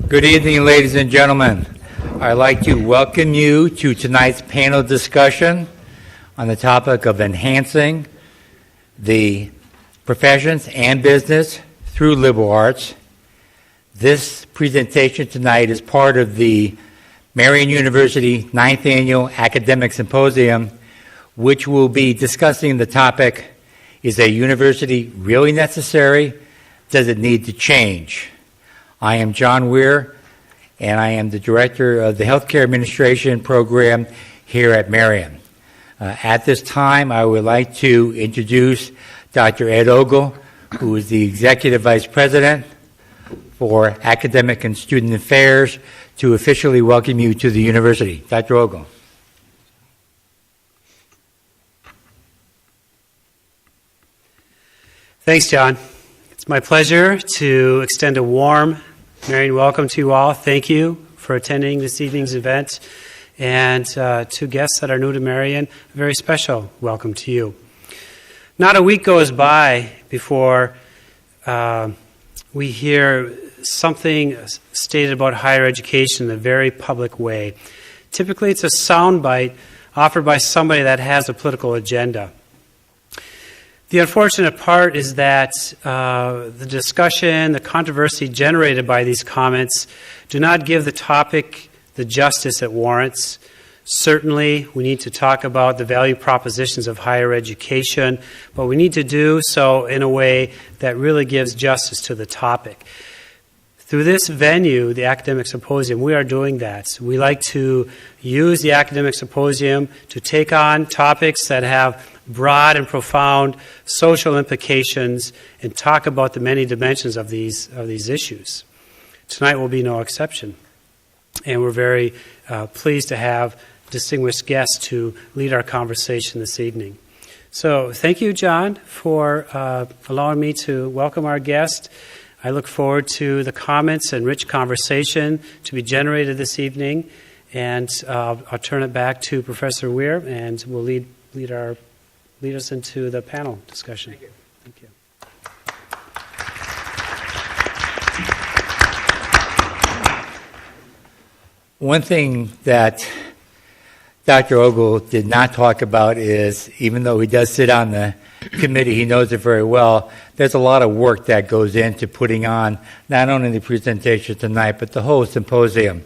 Good evening, ladies and gentlemen. I'd like to welcome you to tonight's panel discussion on the topic of enhancing the professions and business through liberal arts. This presentation tonight is part of the Marian University 9th Annual Academic Symposium, which will be discussing the topic, is a university really necessary? Does it need to change? I am John Weir, and I am the Director of the Healthcare Administration Program here at Marian. At this time, I would like to introduce Dr. Ed Ogle, who is the Executive Vice President for Academic and Student Affairs, to officially welcome you to the university. Dr. Ogle. Thanks, John. It's my pleasure to extend a warm Marian welcome to you all. Thank you for attending this evening's event. And to guests that are new to Marian, a very special welcome to you. Not a week goes by before we hear something stated about higher education in a very public way. Typically, it's a soundbite offered by somebody that has a political agenda. The unfortunate part is that the discussion, the controversy generated by these comments do not give the topic the justice it warrants. Certainly, we need to talk about the value propositions of higher education, but we need to do so in a way that really gives justice to the topic. Through this venue, the Academic Symposium, we are doing that. We like to use the Academic Symposium to take on topics that have broad and profound social implications and talk about the many dimensions of these issues. Tonight will be no exception. And we're very pleased to have distinguished guests to lead our conversation this evening. So thank you, John, for allowing me to welcome our guest. I look forward to the comments and rich conversation to be generated this evening. And I'll turn it back to Professor Weir, and we'll lead us into the panel discussion. Thank you. Thank you. One thing that Dr. Ogle did not talk about is, even though he does sit on the committee, he knows it very well, there's a lot of work that goes into putting on not only the presentation tonight, but the whole symposium.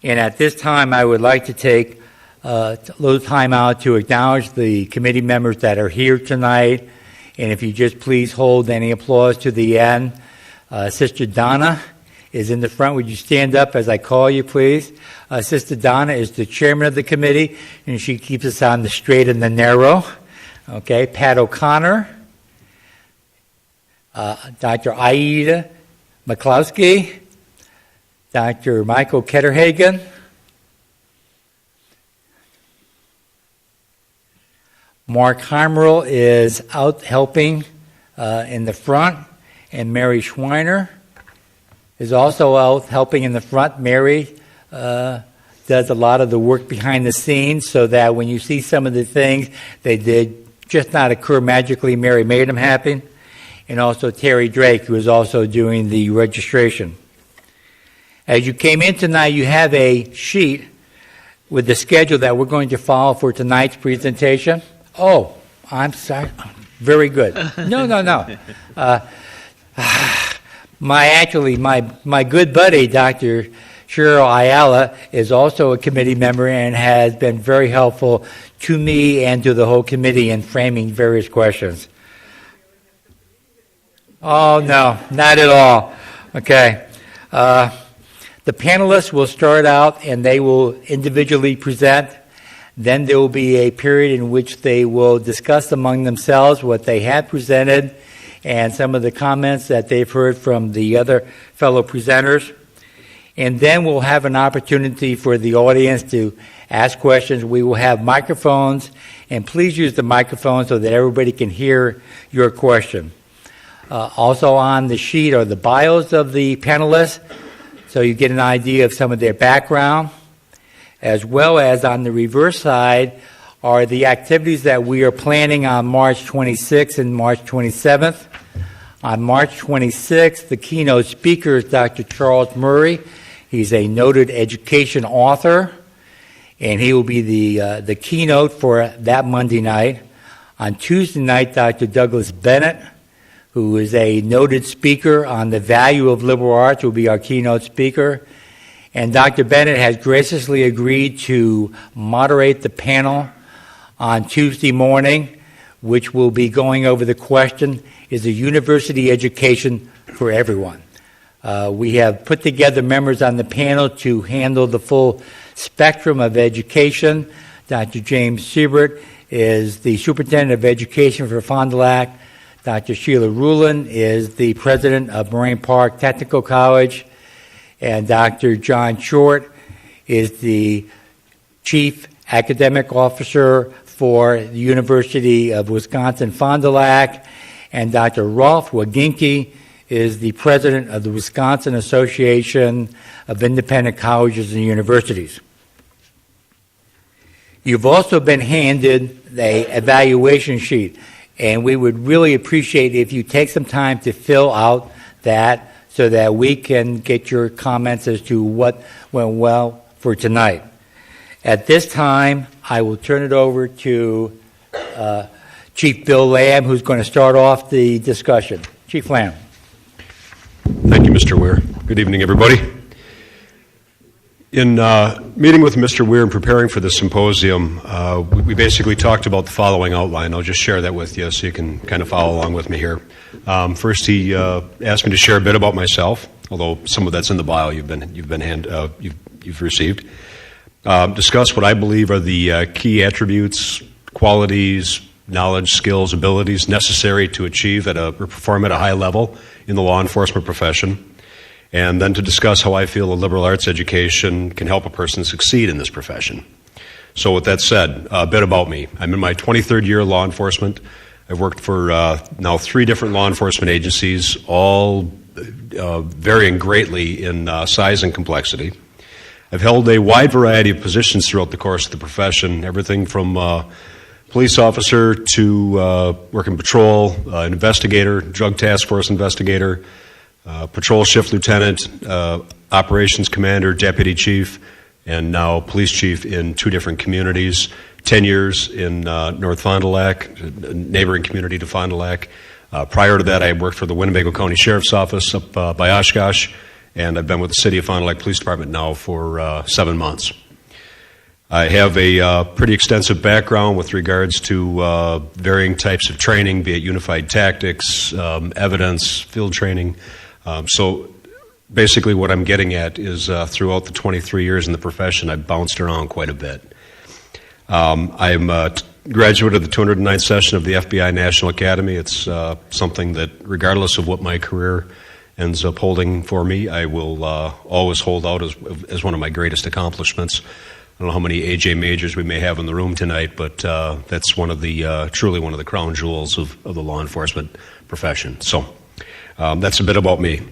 And at this time, I would like to take a little time out to acknowledge the committee members that are here tonight. And if you just please hold any applause to the end. Sister Donna is in the front. Would you stand up as I call you, please? Sister Donna is the chairman of the committee, and she keeps us on the straight and the narrow. Okay, Pat O'Connor, Dr. Aida McCloskey, Dr. Michael Ketterhagen, Mark Heimerl is out helping in the front, and Mary Schweiner is also out helping in the front. Mary does a lot of the work behind the scenes so that when you see some of the things, they did just not occur magically. Mary made them happen. And also Terry Drake, who is also doing the registration. As you came in tonight, you have a sheet with the schedule that we're going to follow for tonight's presentation. Oh, I'm sorry. Very good. No. My good buddy, Dr. Cheryl Ayala, is also a committee member and has been very helpful to me and to the whole committee in framing various questions. Oh, no, not at all. Okay. The panelists will start out and they will individually present. Then there will be a period in which they will discuss among themselves what they have presented and some of the comments that they've heard from the other fellow presenters. And then we'll have an opportunity for the audience to ask questions. We will have microphones, and please use the microphone so that everybody can hear your question. Also on the sheet are the bios of the panelists, so you get an idea of some of their background, as well as on the reverse side are the activities that we are planning on March 26th and March 27th. On March 26th, the keynote speaker is Dr. Charles Murray. He's a noted education author, and he will be the keynote for that Monday night. On Tuesday night, Dr. Douglas Bennett, who is a noted speaker on the value of liberal arts, will be our keynote speaker. And Dr. Bennett has graciously agreed to moderate the panel on Tuesday morning, which will be going over the question, is a university education for everyone? We have put together members on the panel to handle the full spectrum of education. Dr. James Ziebert is the Superintendent of Education for Fond du Lac. Dr. Sheila Rulin is the President of Moraine Park Technical College. And Dr. John Short is the Chief Academic Officer for the University of Wisconsin-Fond du Lac. And Dr. Rolf Waginke is the President of the Wisconsin Association of Independent Colleges and Universities. You've also been handed an evaluation sheet, and we would really appreciate if you take some time to fill out that so that we can get your comments as to what went well for tonight. At this time, I will turn it over to Chief Bill Lamb, who's going to start off the discussion. Chief Lamb. Thank you, Mr. Weir. Good evening, everybody. In meeting with Mr. Weir and preparing for the symposium, we basically talked about the following outline. I'll just share that with you so you can kind of follow along with me here. First, he asked me to share a bit about myself, although some of that's in the bio you've received. Discuss what I believe are the key attributes, qualities, knowledge, skills, abilities necessary to achieve or perform at a high level in the law enforcement profession. And then to discuss how I feel a liberal arts education can help a person succeed in this profession. So with that said, a bit about me. I'm in my 23rd year of law enforcement. I've worked for now 3 different law enforcement agencies, all varying greatly in size and complexity. I've held a wide variety of positions throughout the course of the profession, everything from police officer to working patrol, investigator, drug task force investigator, patrol shift lieutenant, operations commander, deputy chief, and now police chief in 2 different communities. 10 years in North Fond du Lac, a neighboring community to Fond du Lac. Prior to that, I worked for the Winnebago County Sheriff's Office up by Oshkosh, and I've been with the City of Fond du Lac Police Department now for 7 months. I have a pretty extensive background with regards to varying types of training, be it unified tactics, evidence, field training. So basically what I'm getting at is throughout the 23 years in the profession, I've bounced around quite a bit. I'm a graduate of the 209th session of the FBI National Academy. It's something that, regardless of what my career ends up holding for me, I will always hold out as one of my greatest accomplishments. I don't know how many AJ majors we may have in the room tonight, but that's one of the truly one of the crown jewels of the law enforcement profession. So that's a bit about me.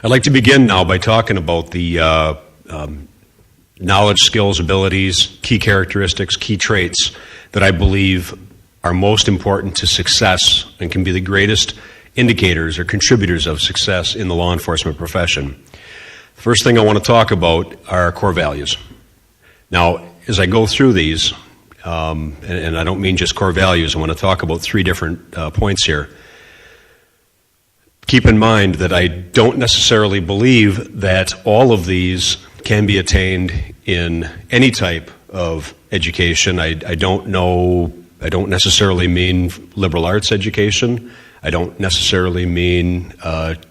I'd like to begin now by talking about the knowledge, skills, abilities, key characteristics, key traits that I believe are most important to success and can be the greatest indicators or contributors of success in the law enforcement profession. The first thing I want to talk about are core values. Now, as I go through these, and I don't mean just core values, I want to talk about 3 different points here. Keep in mind that I don't necessarily believe that all of these can be attained in any type of education. I don't necessarily mean liberal arts education. I don't necessarily mean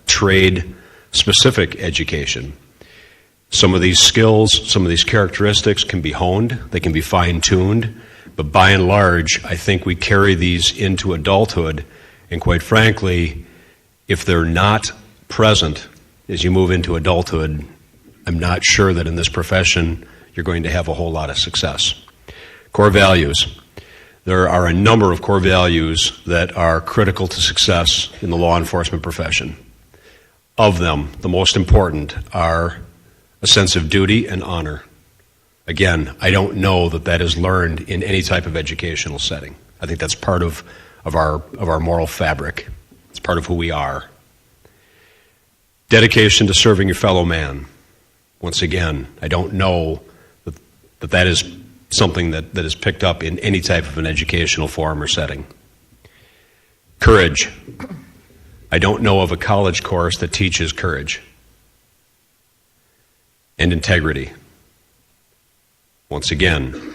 trade-specific education. Some of these skills, some of these characteristics can be honed, they can be fine-tuned, but by and large, I think we carry these into adulthood, and quite frankly, if they're not present as you move into adulthood, I'm not sure that in this profession you're going to have a whole lot of success. Core values. There are a number of core values that are critical to success in the law enforcement profession. Of them, the most important are a sense of duty and honor. Again, I don't know that that is learned in any type of educational setting. I think that's part of our moral fabric. It's It's part of who we are. Dedication to serving your fellow man. Once again, I don't know that is something that is picked up in any type of an educational forum or setting. Courage. I don't know of a college course that teaches courage. And integrity. Once again,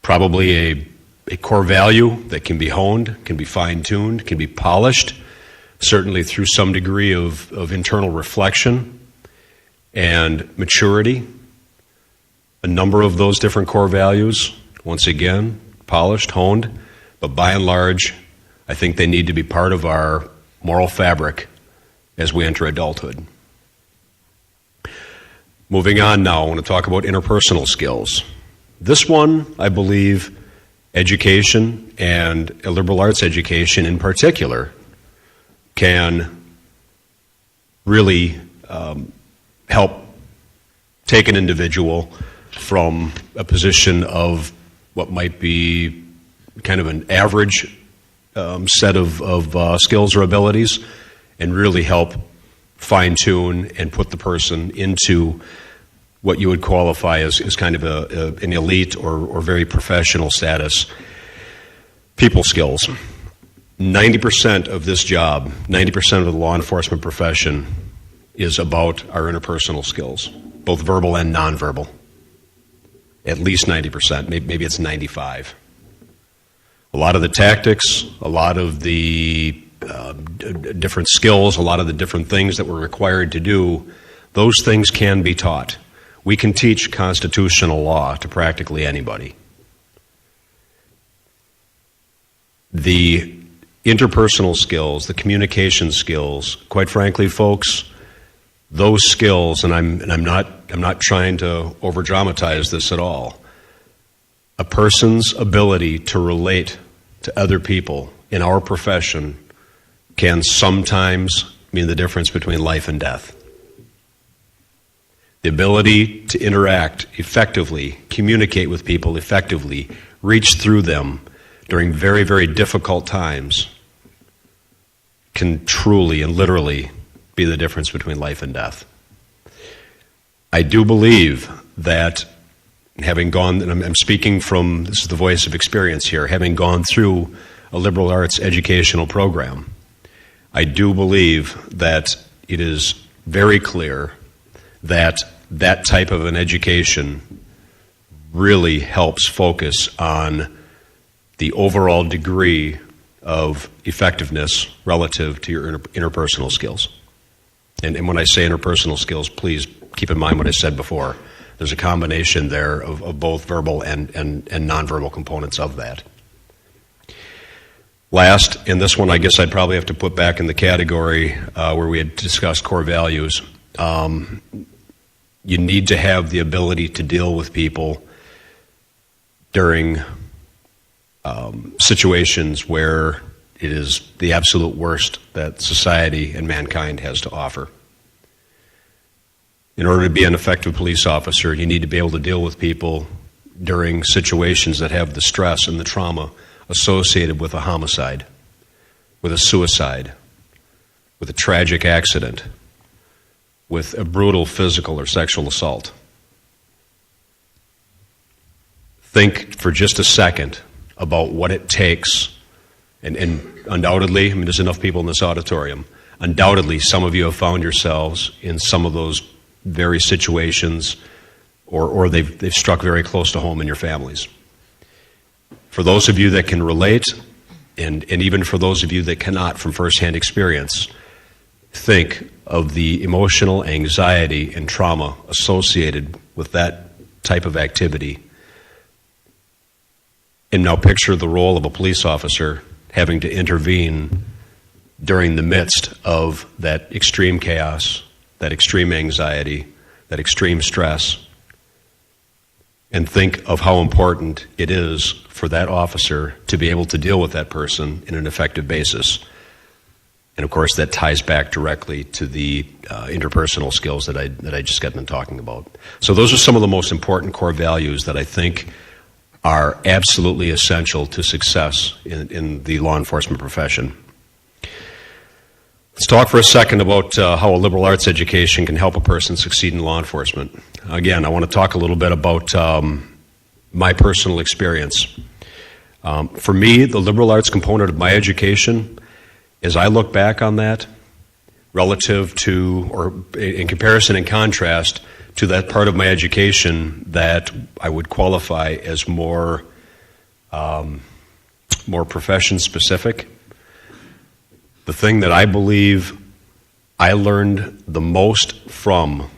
probably a core value that can be honed, can be fine-tuned, can be polished, certainly through some degree of internal reflection and maturity. A number of those different core values, once again, polished, honed, but by and large, I think they need to be part of our moral fabric as we enter adulthood. Moving on now, I want to talk about interpersonal skills. This one, I believe, education and a liberal arts education in particular can really help take an individual from a position of what might be kind of an average set of skills or abilities and really help fine-tune and put the person into what you would qualify as kind of an elite or very professional status. People skills. 90% of this job, 90% of the law enforcement profession is about our interpersonal skills, both verbal and nonverbal. At least 90%, maybe it's 95%. A lot of the tactics, a lot of the different skills, a lot of the different things that we're required to do, those things can be taught. We can teach constitutional law to practically anybody. The interpersonal skills, the communication skills, quite frankly, folks, those skills, and I'm not trying to over-dramatize this at all. A person's ability to relate to other people in our profession can sometimes mean the difference between life and death. The ability to interact effectively, communicate with people effectively, reach through them during very, very difficult times can truly and literally be the difference between life and death. I do believe that having gone, and I'm speaking from, this is the voice of experience here, having gone through a liberal arts educational program, I do believe that it is very clear that that type of an education really helps focus on the overall degree of effectiveness relative to your interpersonal skills. And when I say interpersonal skills, please keep in mind what I said before. There's a combination there of both verbal and nonverbal components of that. Last, and this one I guess I'd probably have to put back in the category where we had discussed core values. You need to have the ability to deal with people during situations where it is the absolute worst that society and mankind has to offer. In order to be an effective police officer, you need to be able to deal with people during situations that have the stress and the trauma associated with a homicide, with a suicide, with a tragic accident, with a brutal physical or sexual assault. Think for just a second about what it takes, and undoubtedly, I mean, there's enough people in this auditorium, undoubtedly some of you have found yourselves in some of those very situations, or they've struck very close to home in your families. For those of you that can relate, and even for those of you that cannot from firsthand experience, think of the emotional anxiety and trauma associated with that type of activity. And now picture the role of a police officer having to intervene during the midst of that extreme chaos, that extreme anxiety, that extreme stress. And think of how important it is for that officer to be able to deal with that person in an effective basis. And of course, that ties back directly to the interpersonal skills that I just got done talking about. So those are some of the most important core values that I think are absolutely essential to success in the law enforcement profession. talk for a second about how a liberal arts education can help a person succeed in law enforcement. Again, I want to talk a little bit about my personal experience. For me, the liberal arts component of my education, as I look back on that, relative to, or in comparison and contrast to that part of my education that I would qualify as more profession specific, the thing that I believe I learned the most from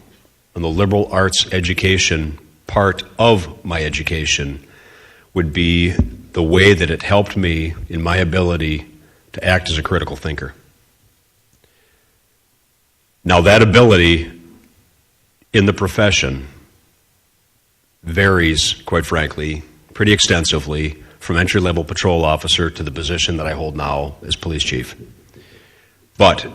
in the liberal arts education part of my education would be the way that it helped me in my ability to act as a critical thinker. Now, that ability in the profession varies, quite frankly, pretty extensively from entry-level patrol officer to the position that I hold now as police chief. But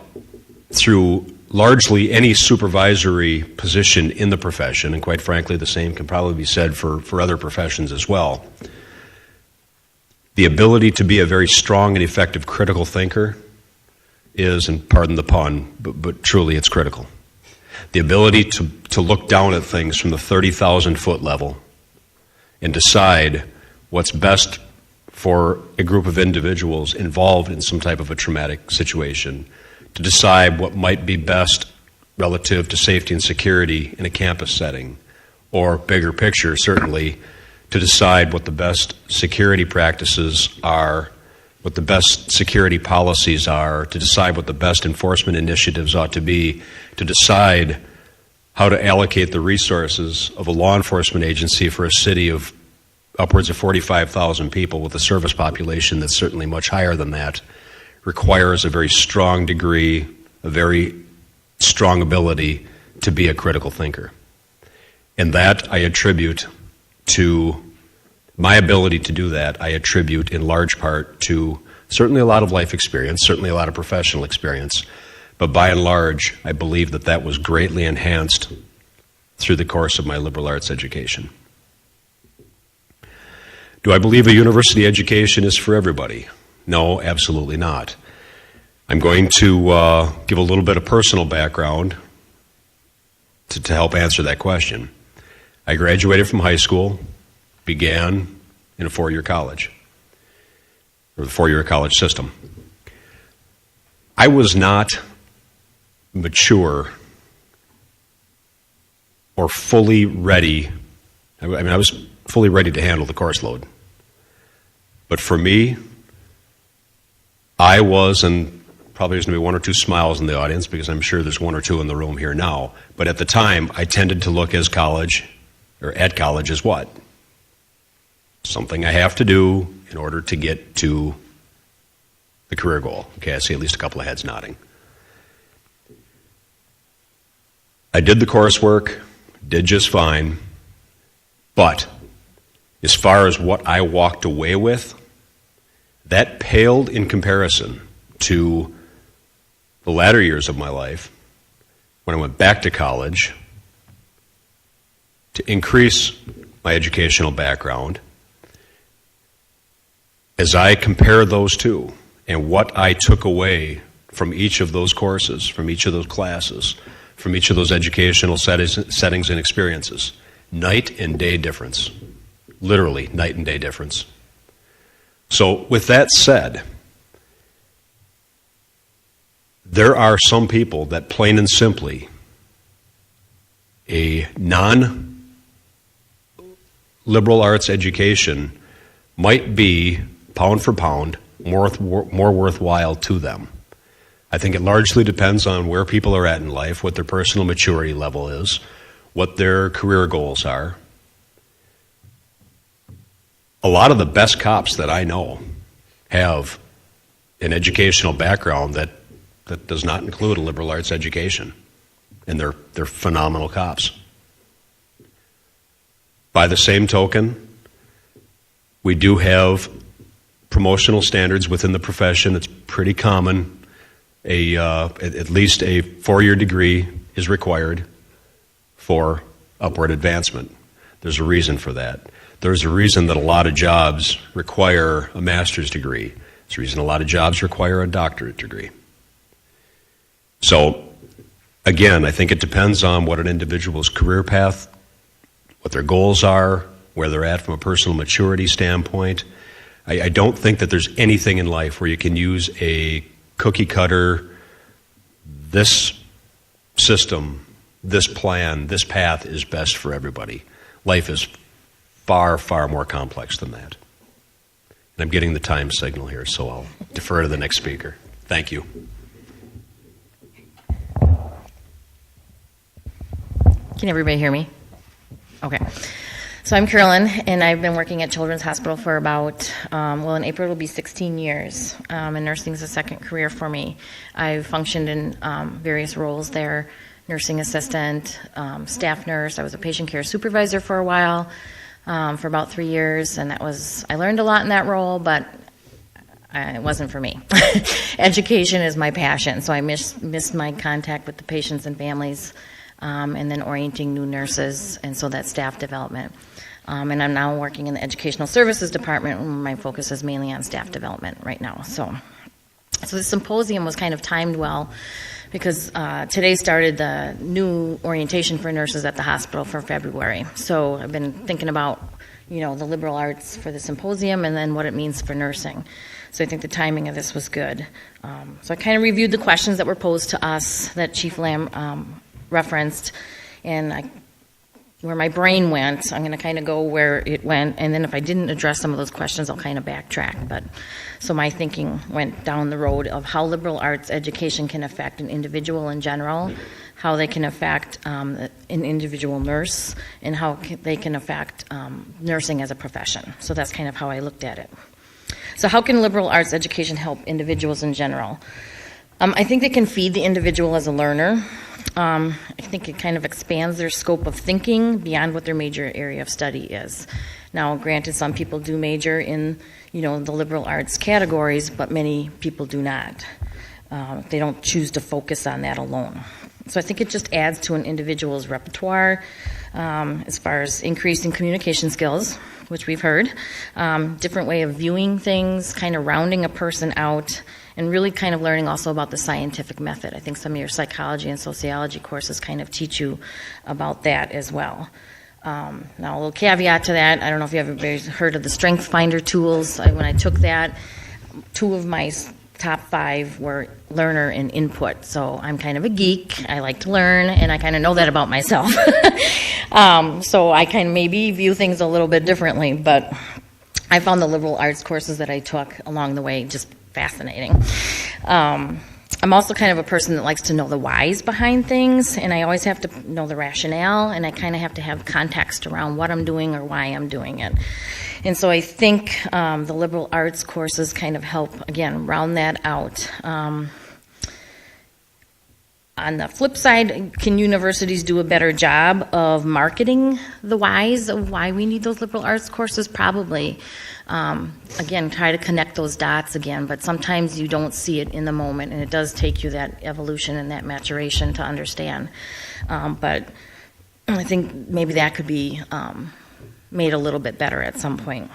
through largely any supervisory position in the profession, and quite frankly the same can probably be said for other professions as well, the ability to be a very strong and effective critical thinker is, and pardon the pun, but truly it's critical. The ability to look down at things from the 30,000-foot level and decide what's best for a group of individuals involved in some type of a traumatic situation, to decide what might be best relative to safety and security in a campus setting, or bigger picture, certainly, to decide what the best security practices are, what the best security policies are, to decide what the best enforcement initiatives ought to be, to decide how to allocate the resources of a law enforcement agency for a city of upwards of 45,000 people with a service population that's certainly much higher than that, requires a very strong degree, a very strong ability to be a critical thinker. And that I attribute to my ability to do that, I attribute in large part to certainly a lot of life experience, certainly a lot of professional experience, but by and large, I believe that that was greatly enhanced through the course of my liberal arts education. Do I believe a university education is for everybody? No, absolutely not. I'm going to give a little bit of personal background to help answer that question. I graduated from high school, began in a four-year college, or the four-year college system. I was not mature or fully ready. I was fully ready to handle the course load. But for me, I was, and probably there's going to be one or two smiles in the audience because I'm sure there's one or two in the room here now, but at the time, I tended to look at college as what? Something I have to do in order to get to the career goal. Okay, I see at least a couple of heads nodding. I did the coursework, did just fine, but as far as what I walked away with, that paled in comparison to the latter years of my life when I went back to college to increase my educational background. As I compare those two and what I took away from each of those courses, from each of those classes, from each of those educational settings and experiences, night and day difference. Literally, night and day difference. So, with that said, there are some people that plain and simply a non-liberal arts education might be, pound for pound, more worthwhile to them. I think it largely depends on where people are at in life, what their personal maturity level is, what their career goals are. A lot of the best cops that I know have an educational background that does not include a liberal arts education, and they're phenomenal cops. By the same token, we do have promotional standards within the profession. It's pretty common. At least a four-year degree is required for upward advancement. There's a reason for that. There's a reason that a lot of jobs require a master's degree. There's a reason a lot of jobs require a doctorate degree. So, again, I think it depends on what an individual's career path, what their goals are, where they're at from a personal maturity standpoint. I don't think that there's anything in life where you can use a cookie cutter, this system, this plan, this path is best for everybody. Life is far, far more complex than that. And I'm getting the time signal here, so I'll defer to the next speaker. Thank you. Can everybody hear me? Okay. So I'm Carolyn, and I've been working at Children's Hospital for about, in April it'll be 16 years, and nursing is a second career for me. I've functioned in various roles there, nursing assistant, staff nurse. I was a patient care supervisor for a while, for about 3 years, and I learned a lot in that role, but it wasn't for me. Education is my passion, so I missed my contact with the patients and families, and then orienting new nurses, and so that's staff development. And I'm now working in the Educational Services Department, where my focus is mainly on staff development right now. So the symposium was kind of timed well, because today started the new orientation for nurses at the hospital for February. So I've been thinking about, the liberal arts for the symposium and then what it means for nursing. So I think the timing of this was good. So I kind of reviewed the questions that were posed to us that Chief Lamb referenced, and where my brain went, I'm going to kind of go where it went, and then if I didn't address some of those questions, I'll kind of backtrack. So my thinking went down the road of how liberal arts education can affect an individual in general, how they can affect an individual nurse, and how they can affect nursing as a profession. So that's kind of how I looked at it. So how can liberal arts education help individuals in general? I think they can feed the individual as a learner. I think it kind of expands their scope of thinking beyond what their major area of study is. Now, granted, some people do major in, the liberal arts categories, but many people do not. They don't choose to focus on that alone. So I think it just adds to an individual's repertoire as far as increasing communication skills, which we've heard, different way of viewing things, kind of rounding a person out, and really kind of learning also about the scientific method. I think some of your psychology and sociology courses kind of teach you about that as well. Now, a little caveat to that, I don't know if you ever heard of the Strength Finder tools. When I took that, 2 of my top 5 were learner and input. So I'm kind of a geek. I like to learn, and I kind of know that about myself. So I kind of maybe view things a little bit differently, but I found the liberal arts courses that I took along the way just fascinating. I'm also kind of a person that likes to know the whys behind things, and I always have to know the rationale, and I kind of have to have context around what I'm doing or why I'm doing it. And so I think the liberal arts courses kind of help, again, round that out. On the flip side, can universities do a better job of marketing the whys of why we need those liberal arts courses? Probably. Again, try to connect those dots again, but sometimes you don't see it in the moment, and it does take you that evolution and that maturation to understand. But I think maybe that could be made a little bit better at some point.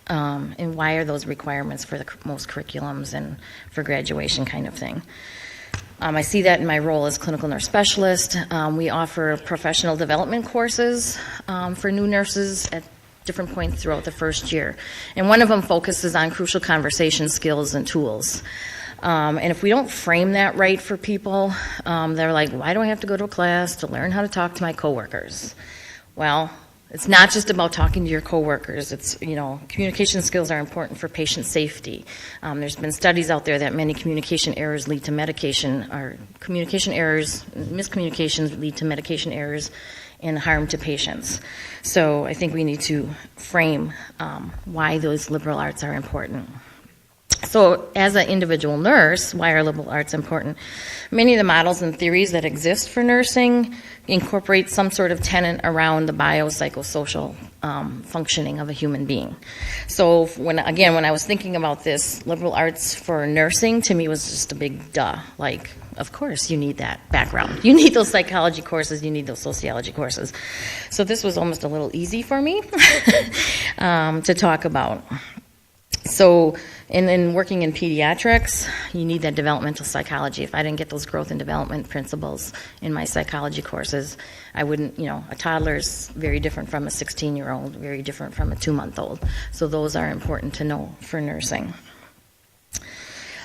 And why are those requirements for most curriculums and for graduation kind of thing? I see that in my role as clinical nurse specialist. We offer professional development courses for new nurses at different points throughout the first year. And one of them focuses on crucial conversation skills and tools. And if we don't frame that right for people, they're like, why do I have to go to a class to learn how to talk to my coworkers? Well, it's not just about talking to your coworkers. It's, communication skills are important for patient safety. There's been studies out there that many communication errors lead to miscommunications lead to medication errors and harm to patients. So I think we need to frame why those liberal arts are important. So as an individual nurse, why are liberal arts important? Many of the models and theories that exist for nursing incorporate some sort of tenet around the biopsychosocial functioning of a human being. So when I was thinking about this, liberal arts for nursing to me was just a big duh. Like, of course you need that background. You need those psychology courses, you need those sociology courses. So this was almost a little easy for me to talk about. So And then working in pediatrics, you need that developmental psychology. If I didn't get those growth and development principles in my psychology courses, I wouldn't, a toddler's very different from a 16-year-old, very different from a 2-month-old. So those are important to know for nursing.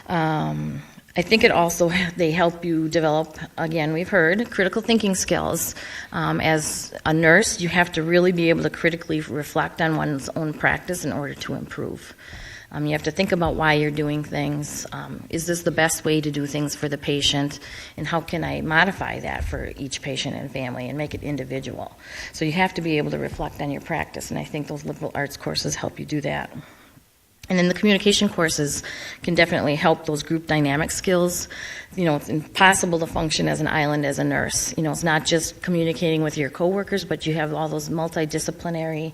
I think it also, they help you develop, again, we've heard, critical thinking skills. As a nurse, you have to really be able to critically reflect on one's own practice in order to improve. You have to think about why you're doing things. Is this the best way to do things for the patient? And how can I modify that for each patient and family and make it individual? So you have to be able to reflect on your practice, and I think those liberal arts courses help you do that. And then the communication courses can definitely help those group dynamic skills. It's impossible to function as an island as a nurse. It's not just communicating with your coworkers, but you have all those multidisciplinary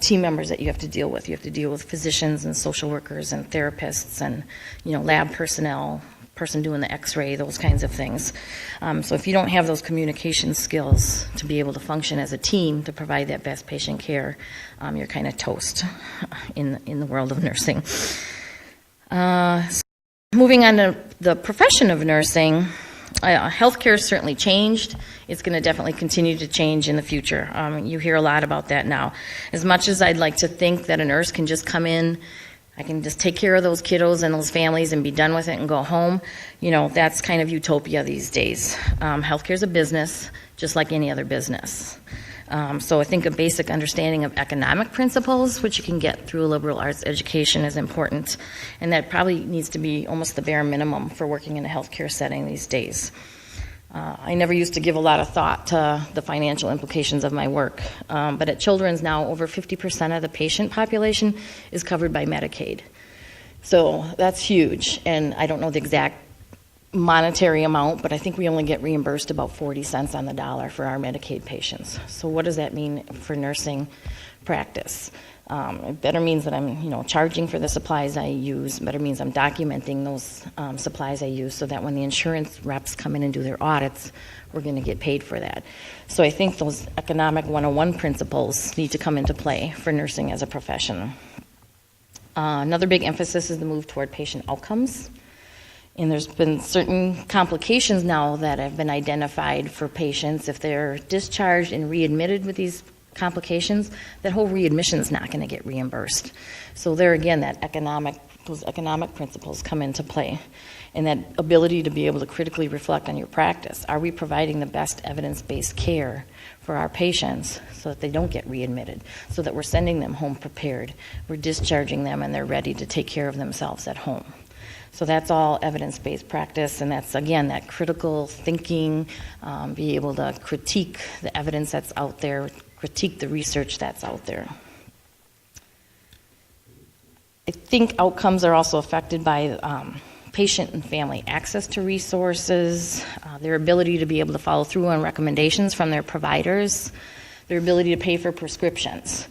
team members that you have to deal with. You have to deal with physicians and social workers and therapists and, lab personnel, person doing the x-ray, those kinds of things. So if you don't have those communication skills to be able to function as a team to provide that best patient care, you're kind of toast in the world of nursing. Moving on to the profession of nursing, healthcare has certainly changed. It's going to definitely continue to change in the future. You hear a lot about that now. As much as I'd like to think that a nurse can just come in, I can just take care of those kiddos and those families and be done with it and go home, that's kind of utopia these days. Healthcare is a business, just like any other business. So I think a basic understanding of economic principles, which you can get through a liberal arts education, is important. And that probably needs to be almost the bare minimum for working in a healthcare setting these days. I never used to give a lot of thought to the financial implications of my work. But at Children's now, over 50% of the patient population is covered by Medicaid. So that's huge. And I don't know the exact monetary amount, but I think we only get reimbursed about 40 cents on the dollar for our Medicaid patients. So what does that mean for nursing practice? It better means that I'm, charging for the supplies I use. It better means I'm documenting those supplies I use so that when the insurance reps come in and do their audits, we're going to get paid for that. So I think those economic 101 principles need to come into play for nursing as a profession. Another big emphasis is the move toward patient outcomes. And there's been certain complications now that have been identified for patients. If they're discharged and readmitted with these complications, that whole readmission is not going to get reimbursed. So there again, those economic principles come into play. And that ability to be able to critically reflect on your practice. Are we providing the best evidence-based care for our patients so that they don't get readmitted, so that we're sending them home prepared, we're discharging them and they're ready to take care of themselves at home? So that's all evidence-based practice, and that's, again, that critical thinking, be able to critique the evidence that's out there, critique the research that's out there. I think outcomes are also affected by patient and family access to resources, their ability to be able to follow through on recommendations from their providers, their ability to pay for prescriptions.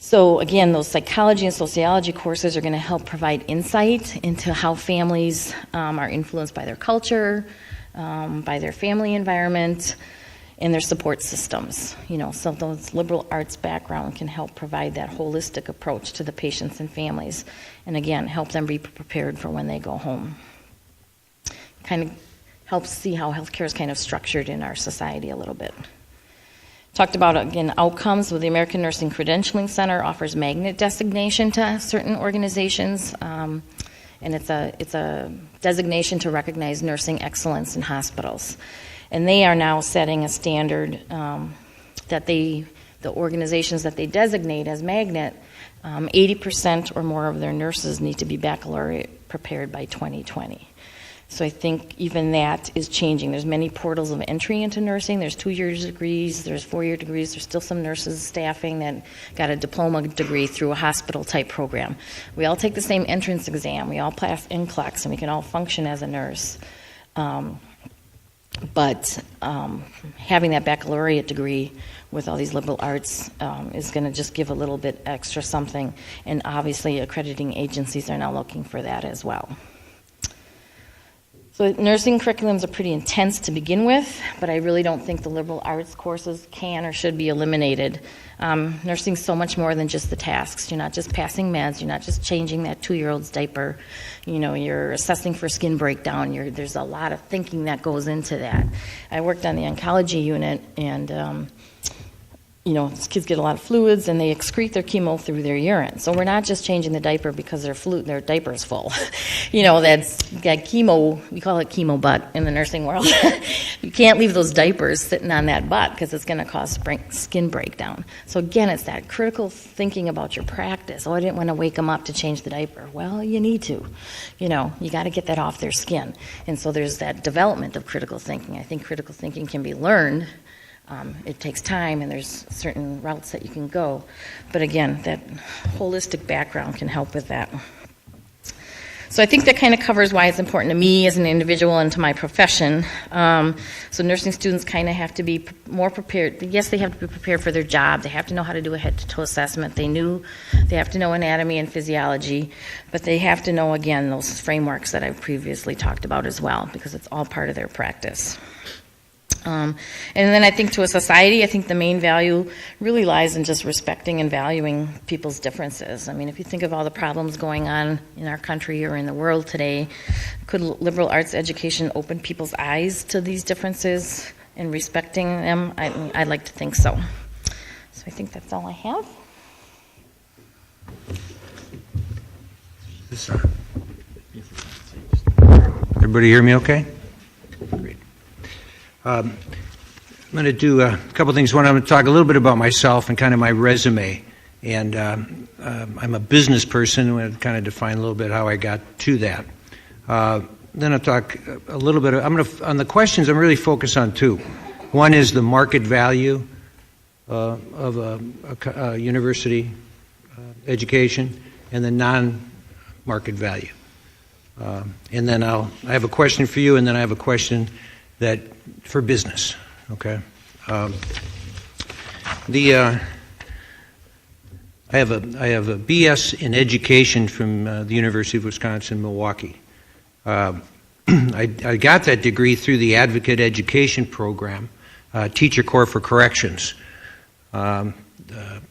So again, those psychology and sociology courses are going to help provide insight into how families are influenced by their culture, by their family environment, and their support systems. So those liberal arts background can help provide that holistic approach to the patients and families, and again, help them be prepared for when they go home. Kind of helps see how healthcare is kind of structured in our society a little bit. Talked about, again, outcomes. With the American Nursing Credentialing Center offers magnet designation to certain organizations, and it's a designation to recognize nursing excellence in hospitals. And they are now setting a standard that the organizations that they designate as magnet, 80% or more of their nurses need to be baccalaureate prepared by 2020. So I think even that is changing. There's many portals of entry into nursing. There's 2-year degrees, there's 4-year degrees. There's still some nurses staffing that got a diploma degree through a hospital-type program. We all take the same entrance exam. We all pass NCLEX, and we can all function as a nurse. But having that baccalaureate degree with all these liberal arts is going to just give a little bit extra something. And obviously accrediting agencies are now looking for that as well. So nursing curriculums are pretty intense to begin with, but I really don't think the liberal arts courses can or should be eliminated. Nursing's so much more than just the tasks. You're not just passing meds. You're not just changing that 2-year-old's diaper. You're assessing for skin breakdown. There's a lot of thinking that goes into that. I worked on the oncology unit, and these kids get a lot of fluids, and they excrete their chemo through their urine. So we're not just changing the diaper because their diaper's full. That's that chemo, we call it chemo butt in the nursing world. You can't leave those diapers sitting on that butt because it's going to cause skin breakdown. So again, it's that critical thinking about your practice. I didn't want to wake them up to change the diaper. Well, you need to. You got to get that off their skin. And so there's that development of critical thinking. I think critical thinking can be learned. It takes time, and there's certain routes that you can go. But again, that holistic background can help with that. So I think that kind of covers why it's important to me as an individual and to my profession. So nursing students kind of have to be more prepared. Yes, they have to be prepared for their job. They have to know how to do a head-to-toe assessment. They have to know anatomy and physiology. But they have to know, again, those frameworks that I've previously talked about as well, because it's all part of their practice. And then I think to a society, I think the main value really lies in just respecting and valuing people's differences. I mean, if you think of all the problems going on in our country or in the world today, could liberal arts education open people's eyes to these differences and respecting them? I'd like to think so. So I think that's all I have. Everybody hear me okay? Great. I'm going to do a couple things. One, I'm going to talk a little bit about myself and kind of my resume. And I'm a business person. I'm going to kind of define a little bit how I got to that. Then I'll talk a little bit. On the questions, I'm really focused on two. One is the market value of a university education, and the non-market value. And then I have a question for you, and then I have a question for business, okay? I have a BS in education from the University of Wisconsin-Milwaukee. I got that degree through the Advocate Education Program, Teacher Corps for Corrections.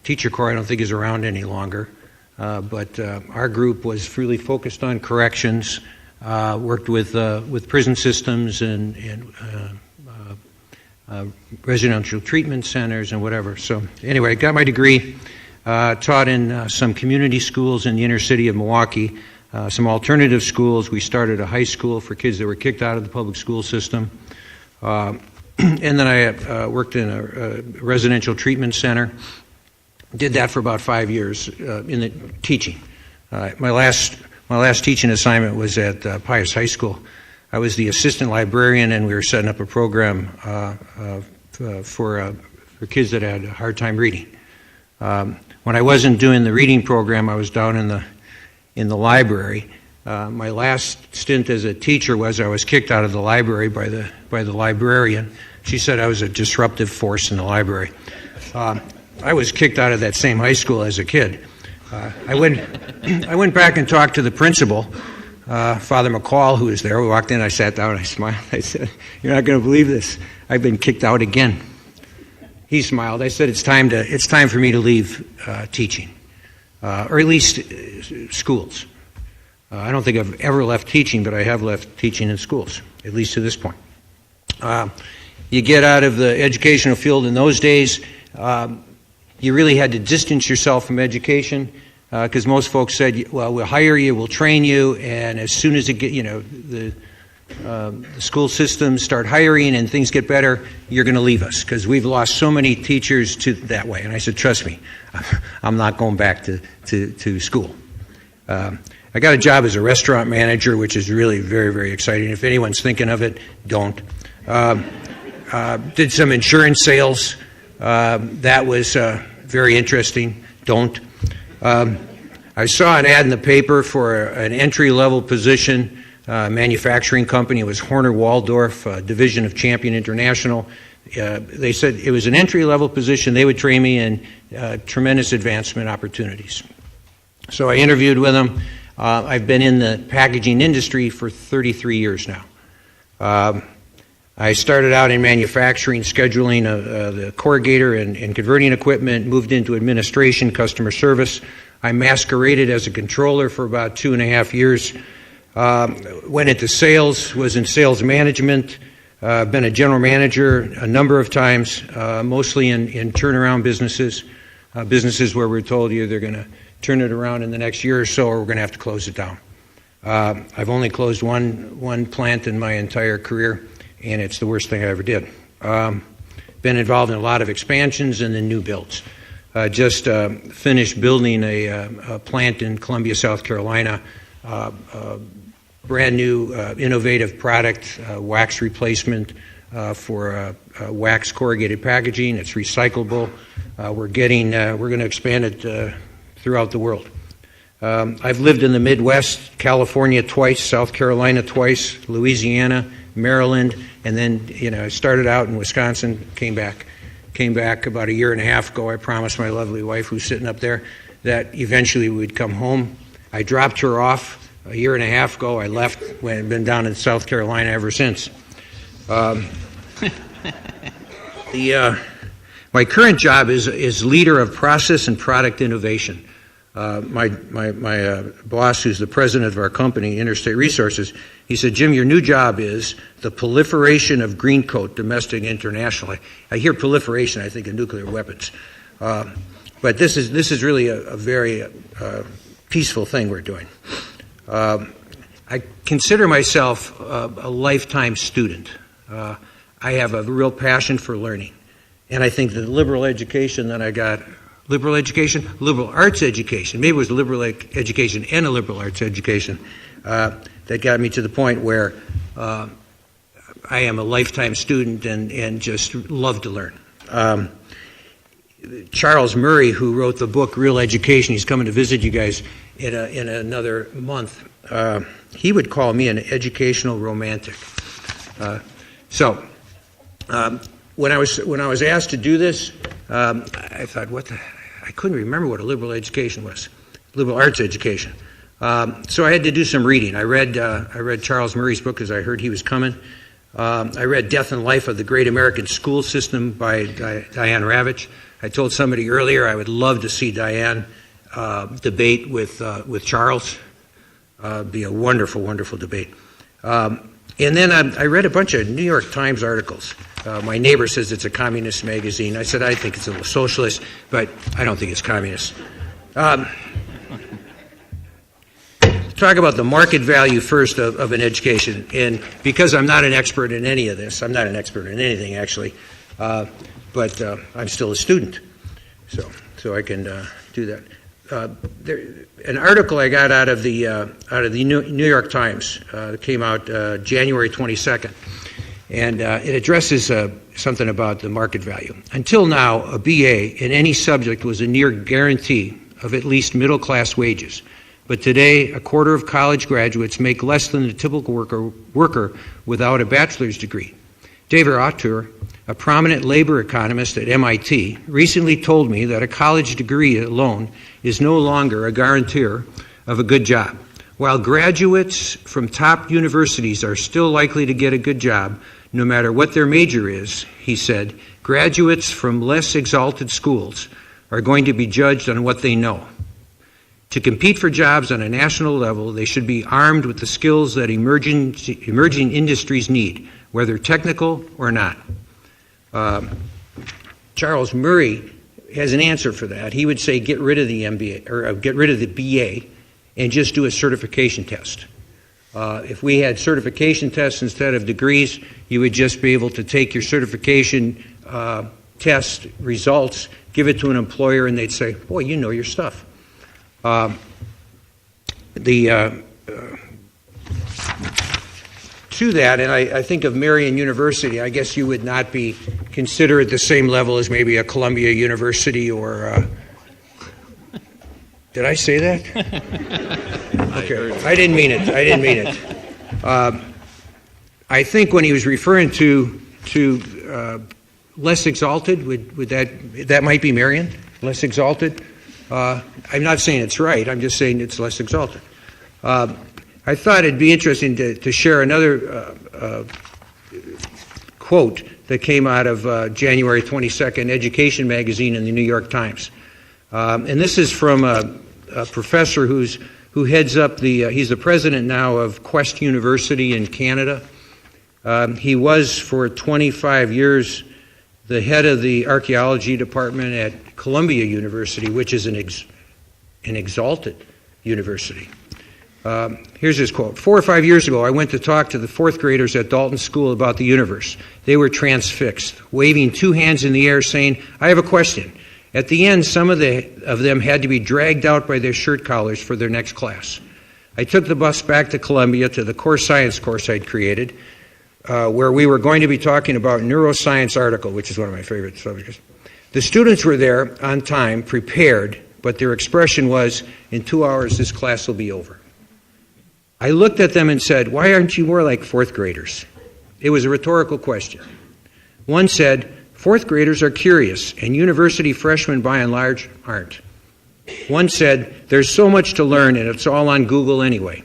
Teacher Corps I don't think is around any longer, but our group was really focused on corrections. Worked with prison systems and residential treatment centers and whatever. So anyway, I got my degree, taught in some community schools in the inner city of Milwaukee, some alternative schools. We started a high school for kids that were kicked out of the public school system. And then I worked in a residential treatment center. Did that for about 5 years in the teaching. My last teaching assignment was at Pius High School. I was the assistant librarian, and we were setting up a program for kids that had a hard time reading. When I wasn't doing the reading program, I was down in the library. My last stint as a teacher I was kicked out of the library by the librarian. She said I was a disruptive force in the library. I was kicked out of that same high school as a kid. I went back and talked to the principal, Father McCall, who was there. We walked in, I sat down, I smiled. I said, "You're not going to believe this. I've been kicked out again." He smiled. I said, it's time for me to leave teaching, or at least schools. I don't think I've ever left teaching, but I have left teaching in schools, at least to this point. You get out of the educational field in those days, you really had to distance yourself from education, because most folks said, well, we'll hire you, we'll train you, and as soon as the school systems start hiring and things get better, you're going to leave us, because we've lost so many teachers to that way. And I said, trust me, I'm not going back to school. I got a job as a restaurant manager, which is really very, very exciting. If anyone's thinking of it, don't. Did some insurance sales. That was very interesting. Don't. I saw an ad in the paper for an entry-level position, manufacturing company. It was Horner Waldorf, division of Champion International. They said it was an entry-level position. They would train me in tremendous advancement opportunities. So I interviewed with them. I've been in the packaging industry for 33 years now. I started out in manufacturing, scheduling the corrugator and converting equipment, moved into administration, customer service. I masqueraded as a controller for about 2.5 years. Went into sales, was in sales management, been a general manager a number of times, mostly in turnaround businesses, businesses where we're told you they're going to turn it around in the next year or so, or we're going to have to close it down. I've only closed one plant in my entire career, and it's the worst thing I ever did. Been involved in a lot of expansions and then new builds. Just finished building a plant in Columbia, South Carolina, brand new innovative product, wax replacement for wax corrugated packaging. It's recyclable. We're going to expand it throughout the world. I've lived in the Midwest, California twice, South Carolina twice, Louisiana, Maryland, and then I started out in Wisconsin, came back about 1.5 years ago. I promised my lovely wife, who's sitting up there, that eventually we'd come home. I dropped her off 1.5 years ago. I left, and been down in South Carolina ever since. My current job is leader of process and product innovation. My boss, who's the president of our company, Interstate Resources, he said, "Jim, your new job is the proliferation of green coat, domestic and international." I hear proliferation, I think of nuclear weapons. But this is really a very peaceful thing we're doing. I consider myself a lifetime student. I have a real passion for learning. And I think the liberal education that I got, liberal arts education, maybe it was liberal education and a liberal arts education, that got me to the point where I am a lifetime student and just love to learn. Charles Murray, who wrote the book Real Education, he's coming to visit you guys in another month. He would call me an educational romantic. When I was asked to do this, I thought, I couldn't remember what a liberal education was, liberal arts education. So I had to do some reading. I read Charles Murray's book because I heard he was coming. I read Death and Life of the Great American School System by Diane Ravitch. I told somebody earlier I would love to see Diane debate with Charles. Be a wonderful, wonderful debate. And then I read a bunch of New York Times articles. My neighbor says it's a communist magazine. I said I think it's a little socialist, but I don't think it's communist. Talk about the market value first of an education. And because I'm not an expert in any of this, I'm not an expert in anything actually, but I'm still a student, so I can do that. An article I got out of the New York Times came out January 22nd, and it addresses something about the market value. Until now, a BA in any subject was a near guarantee of at least middle-class wages. But today, 1/4 of college graduates make less than the typical worker without a bachelor's degree. David Autor, a prominent labor economist at MIT, recently told me that a college degree alone is no longer a guarantor of a good job. While graduates from top universities are still likely to get a good job, no matter what their major is, he said, graduates from less exalted schools are going to be judged on what they know. To compete for jobs on a national level, they should be armed with the skills that emerging industries need, whether technical or not. Charles Murray has an answer for that. He would say get rid of the MBA or get rid of the BA and just do a certification test. If we had certification tests instead of degrees, you would just be able to take your certification test results, give it to an employer, and they'd say, boy, you know your stuff. To that, and I think of Marian University, I guess you would not be considered at the same level as maybe a Columbia University or did I say that? Okay, I didn't mean it. I think when he was referring to less exalted, would that might be Marian, less exalted? I'm not saying it's right. I'm just saying it's less exalted. I thought it'd be interesting to share another quote that came out of January 22nd Education Magazine in the New York Times. And this is from a professor who heads up he's the president now of Quest University in Canada. He was for 25 years the head of the archaeology department at Columbia University, which is an exalted university. Here's his quote. 4 or 5 years ago, I went to talk to the fourth graders at Dalton School about the universe. They were transfixed, waving two hands in the air, saying, "I have a question." At the end, some of them had to be dragged out by their shirt collars for their next class. I took the bus back to Columbia to the core science course I'd created, where we were going to be talking about neuroscience article, which is one of my favorite subjects. The students were there on time, prepared, but their expression was, "In 2 hours, this class will be over." I looked at them and said, "Why aren't you more like fourth graders?" It was a rhetorical question. One said, "Fourth graders are curious, and university freshmen, by and large, aren't." One said, "There's so much to learn, and it's all on Google anyway."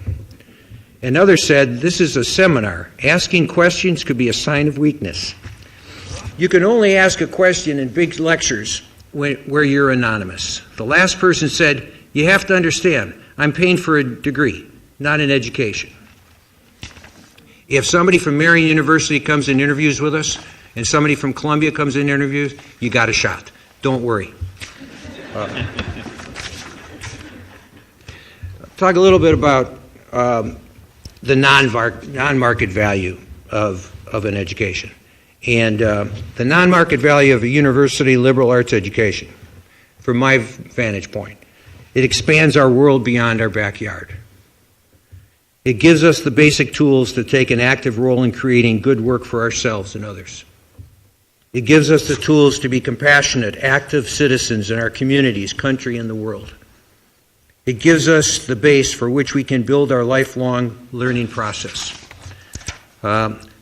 Another said, "This is a seminar. Asking questions could be a sign of weakness." You can only ask a question in big lectures where you're anonymous. The last person said, "You have to understand, I'm paying for a degree, not an education." If somebody from Marian University comes and interviews with us, and somebody from Columbia comes in and interviews, you got a shot. Don't worry. Talk a little bit about the non-market value of an education. And the non-market value of a university liberal arts education, from my vantage point, it expands our world beyond our backyard. It gives us the basic tools to take an active role in creating good work for ourselves and others. It gives us the tools to be compassionate, active citizens in our communities, country, and the world. It gives us the base for which we can build our lifelong learning process.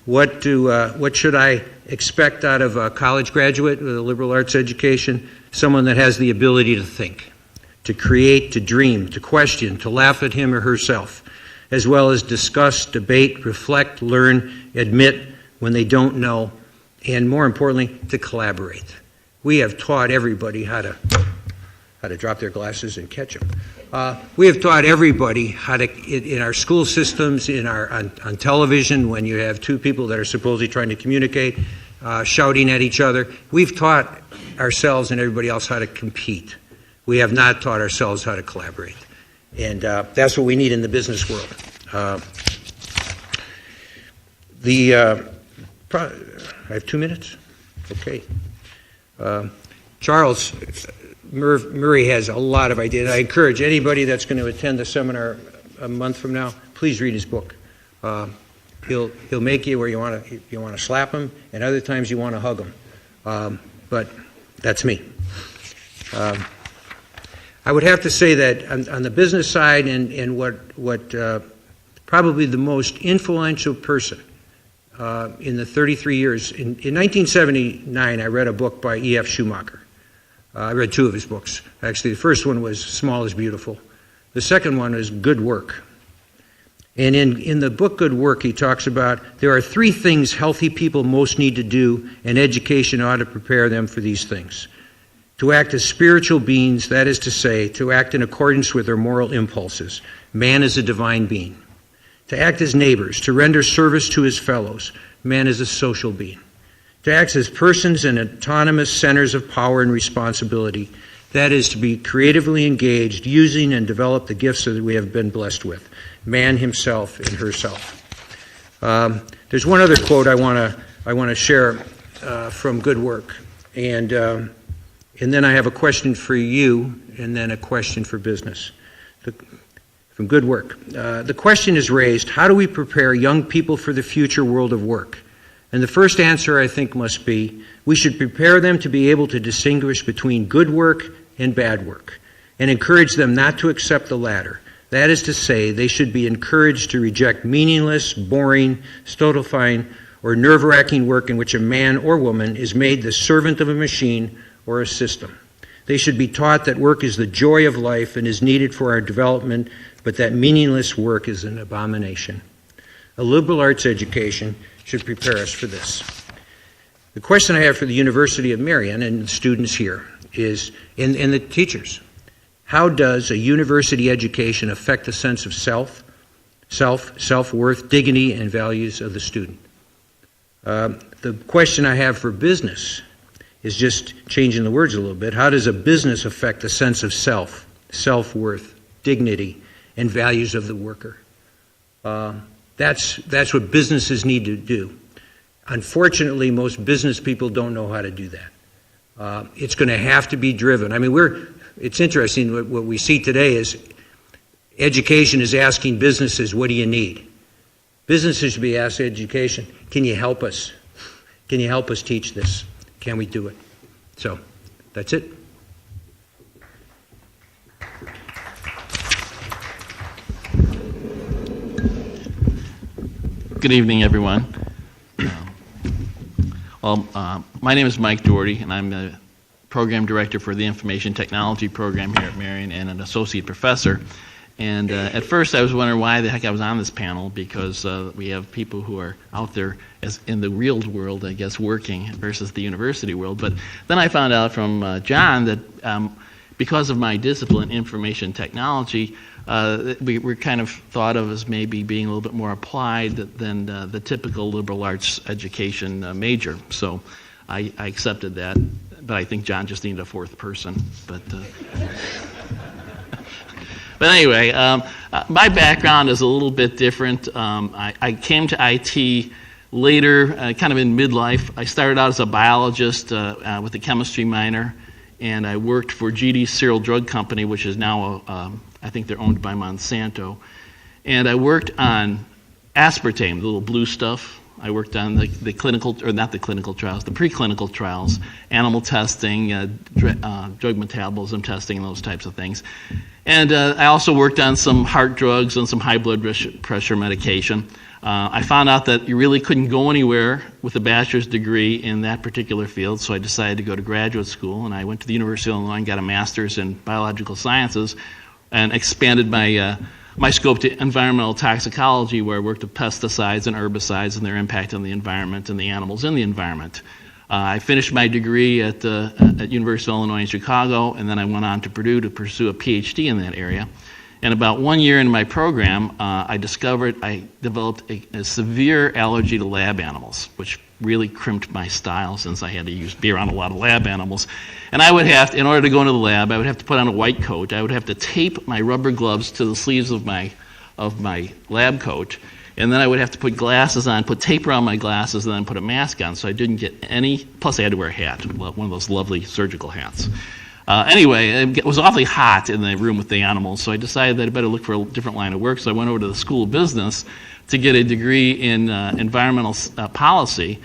What should I expect out of a college graduate with a liberal arts education? Someone that has the ability to think, to create, to dream, to question, to laugh at him or herself, as well as discuss, debate, reflect, learn, admit when they don't know, and more importantly, to collaborate. We have taught everybody how to drop their glasses and catch them. We have taught everybody how to, in our school systems, on television, when you have two people that are supposedly trying to communicate, shouting at each other. We've taught ourselves and everybody else how to compete. We have not taught ourselves how to collaborate. And that's what we need in the business world. I have 2 minutes? Okay. Charles Murray has a lot of ideas. I encourage anybody that's going to attend the seminar a month from now, please read his book. He'll make you where you want to slap him, and other times you want to hug him. But that's me. I would have to say that on the business side, and what probably the most influential person in the 33 years. In 1979, I read a book by E.F. Schumacher. I read 2 of his books. Actually, the first one was Small is Beautiful. The second one is Good Work. And in the book Good Work, he talks about there are 3 things healthy people most need to do, and education ought to prepare them for these things. To act as spiritual beings, that is to say, to act in accordance with their moral impulses. Man is a divine being. To act as neighbors, to render service to his fellows. Man is a social being. To act as persons in autonomous centers of power and responsibility. That is to be creatively engaged, using and develop the gifts that we have been blessed with. Man himself and herself. There's one other quote I want to share from Good Work. And then I have a question for you, and then a question for business. From Good Work. The question is raised, how do we prepare young people for the future world of work? And the first answer, I think, must be, we should prepare them to be able to distinguish between good work and bad work, and encourage them not to accept the latter. That is to say, they should be encouraged to reject meaningless, boring, stultifying, or nerve-wracking work in which a man or woman is made the servant of a machine or a system. They should be taught that work is the joy of life and is needed for our development, but that meaningless work is an abomination. A liberal arts education should prepare us for this. The question I have for the University of Marian and the students here is, and the teachers, how does a university education affect the sense of self-worth, dignity, and values of the student? The question I have for business is just changing the words a little bit. How does a business affect the sense of self-worth, dignity, and values of the worker? That's what businesses need to do. Unfortunately, most business people don't know how to do that. It's going to have to be driven. I mean, it's interesting what we see today is education is asking businesses, what do you need? Businesses should be asked education, can you help us? Can you help us teach this? Can we do it? So, that's it. Good evening, everyone. My name is Mike Doherty, and I'm the Program Director for the Information Technology Program here at Marian and an Associate Professor. And at first I was wondering why the heck I was on this panel, because we have people who are out there as in the real world, I guess, working versus the university world. But then I found out from John that because of my discipline, information technology, we're kind of thought of as maybe being a little bit more applied than the typical liberal arts education major. So I accepted that, but I think John just needed a fourth person. But anyway, my background is a little bit different. I came to IT later, kind of in midlife. I started out as a biologist with a chemistry minor, and I worked for GD Cereal Drug Company, which is now, I think they're owned by Monsanto. And I worked on aspartame, the little blue stuff. I worked on the clinical, or not the clinical trials, the preclinical trials, animal testing, drug metabolism testing, and those types of things. And I also worked on some heart drugs and some high blood pressure medication. I found out that you really couldn't go anywhere with a bachelor's degree in that particular field, so I decided to go to graduate school, and I went to the University of Illinois and got a master's in biological sciences and expanded my scope to environmental toxicology, where I worked with pesticides and herbicides and their impact on the environment and the animals in the environment. I finished my degree at University of Illinois in Chicago, and then I went on to Purdue to pursue a PhD in that area. And about 1 year into my program, I developed a severe allergy to lab animals, which really crimped my style since I had to be around a lot of lab animals. And I would have to, in order to go into the lab, I would have to put on a white coat. I would have to tape my rubber gloves to the sleeves of my lab coat. And then I would have to put glasses on, put tape around my glasses, and then put a mask on so I didn't get any, plus I had to wear a hat, one of those lovely surgical hats. Anyway, it was awfully hot in the room with the animals, so I decided that I better look for a different line of work. So I went over to the School of Business to get a degree in environmental policy.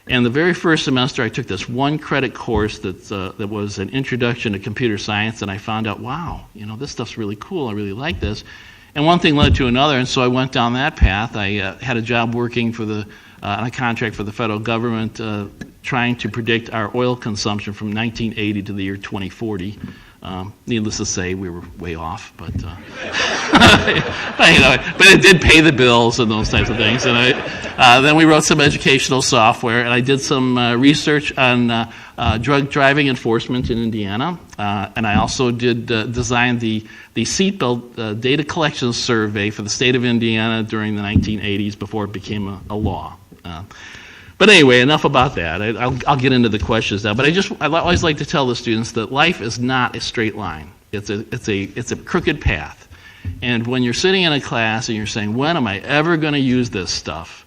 And the very first semester, I took this one credit course that was an introduction to computer science, and I found out, wow, this stuff's really cool. I really like this. And one thing led to another, and so I went down that path. I had a job working on a contract for the federal government, trying to predict our oil consumption from 1980 to the year 2040. Needless to say, we were way off, but it did pay the bills and those types of things. And then we wrote some educational software, and I did some research on drug driving enforcement in Indiana, and I also did design the seatbelt data collection survey for the state of Indiana during the 1980s before it became a law. But anyway, enough about that. I'll get into the questions now. But I always like to tell the students that life is not a straight line. It's a crooked path. And when you're sitting in a class and you're saying, when am I ever going to use this stuff?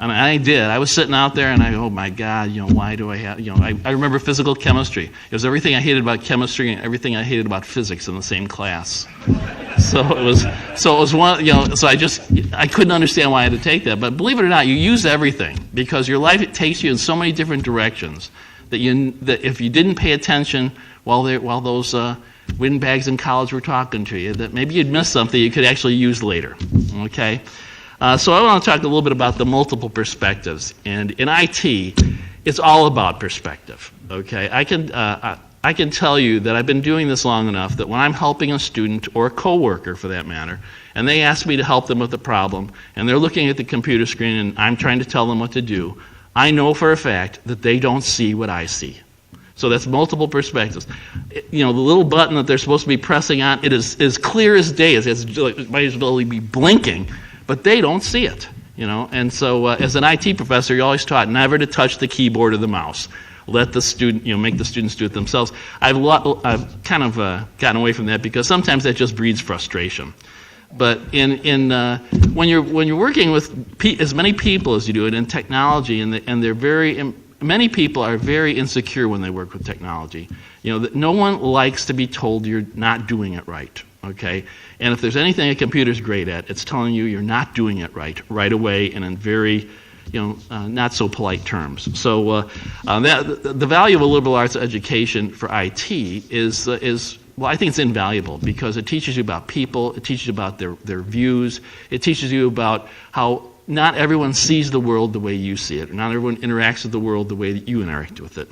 And I did. I was sitting out there and oh my God, why do I have, I remember physical chemistry. It was everything I hated about chemistry and everything I hated about physics in the same class. So it was one, so I couldn't understand why I had to take that. But believe it or not, you use everything because your life, it takes you in so many different directions that if you didn't pay attention while those windbags in college were talking to you, that maybe you'd miss something you could actually use later. Okay? So I want to talk a little bit about the multiple perspectives. And in IT, it's all about perspective. Okay? I can tell you that I've been doing this long enough that when I'm helping a student or a coworker for that matter, and they ask me to help them with a problem, and they're looking at the computer screen and I'm trying to tell them what to do, I know for a fact that they don't see what I see. So that's multiple perspectives. The little button that they're supposed to be pressing on, it is as clear as day. It might as well be blinking, but they don't see it. And so as an IT professor, you're always taught never to touch the keyboard or the mouse. Let the student, make the students do it themselves. I've kind of gotten away from that because sometimes that just breeds frustration. But when you're working with as many people as you do it in technology, and many people are very insecure when they work with technology. No one likes to be told you're not doing it right. Okay, and if there's anything a computer's great at, it's telling you you're not doing it right away, and in very not so polite terms. So the value of a liberal arts education for IT is I think it's invaluable because it teaches you about people, it teaches you about their views, it teaches you about how not everyone sees the world the way you see it, or not everyone interacts with the world the way that you interact with it.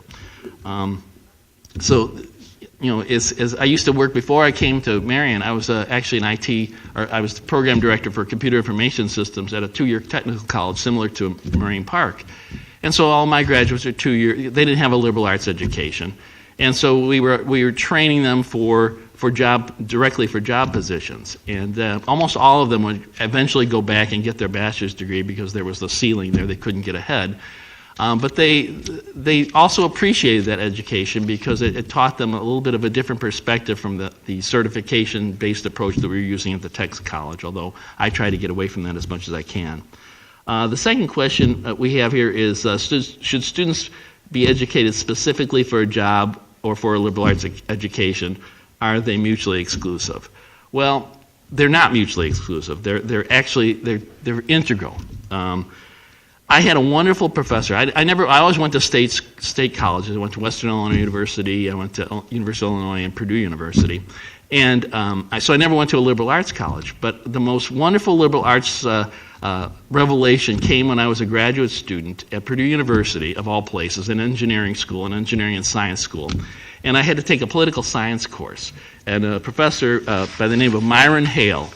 As I used to work before I came to Marian, I was actually an IT, or I was the program director for computer information systems at a 2-year technical college similar to Marine Park. And so all my graduates are 2 years, they didn't have a liberal arts education. And so we were training them directly for job positions. And almost all of them would eventually go back and get their bachelor's degree because there was the ceiling there, they couldn't get ahead. But they also appreciated that education because it taught them a little bit of a different perspective from the certification-based approach that we were using at the tech college, although I try to get away from that as much as I can. The second question that we have here is, should students be educated specifically for a job or for a liberal arts education? Are they mutually exclusive? Well, they're not mutually exclusive. They're integral. I had a wonderful professor. I always went to state colleges. I went to Western Illinois University. I went to University of Illinois and Purdue University. And so I never went to a liberal arts college. But the most wonderful liberal arts revelation came when I was a graduate student at Purdue University, of all places, an engineering school, an engineering and science school. And I had to take a political science course. And a professor by the name of Myron Hale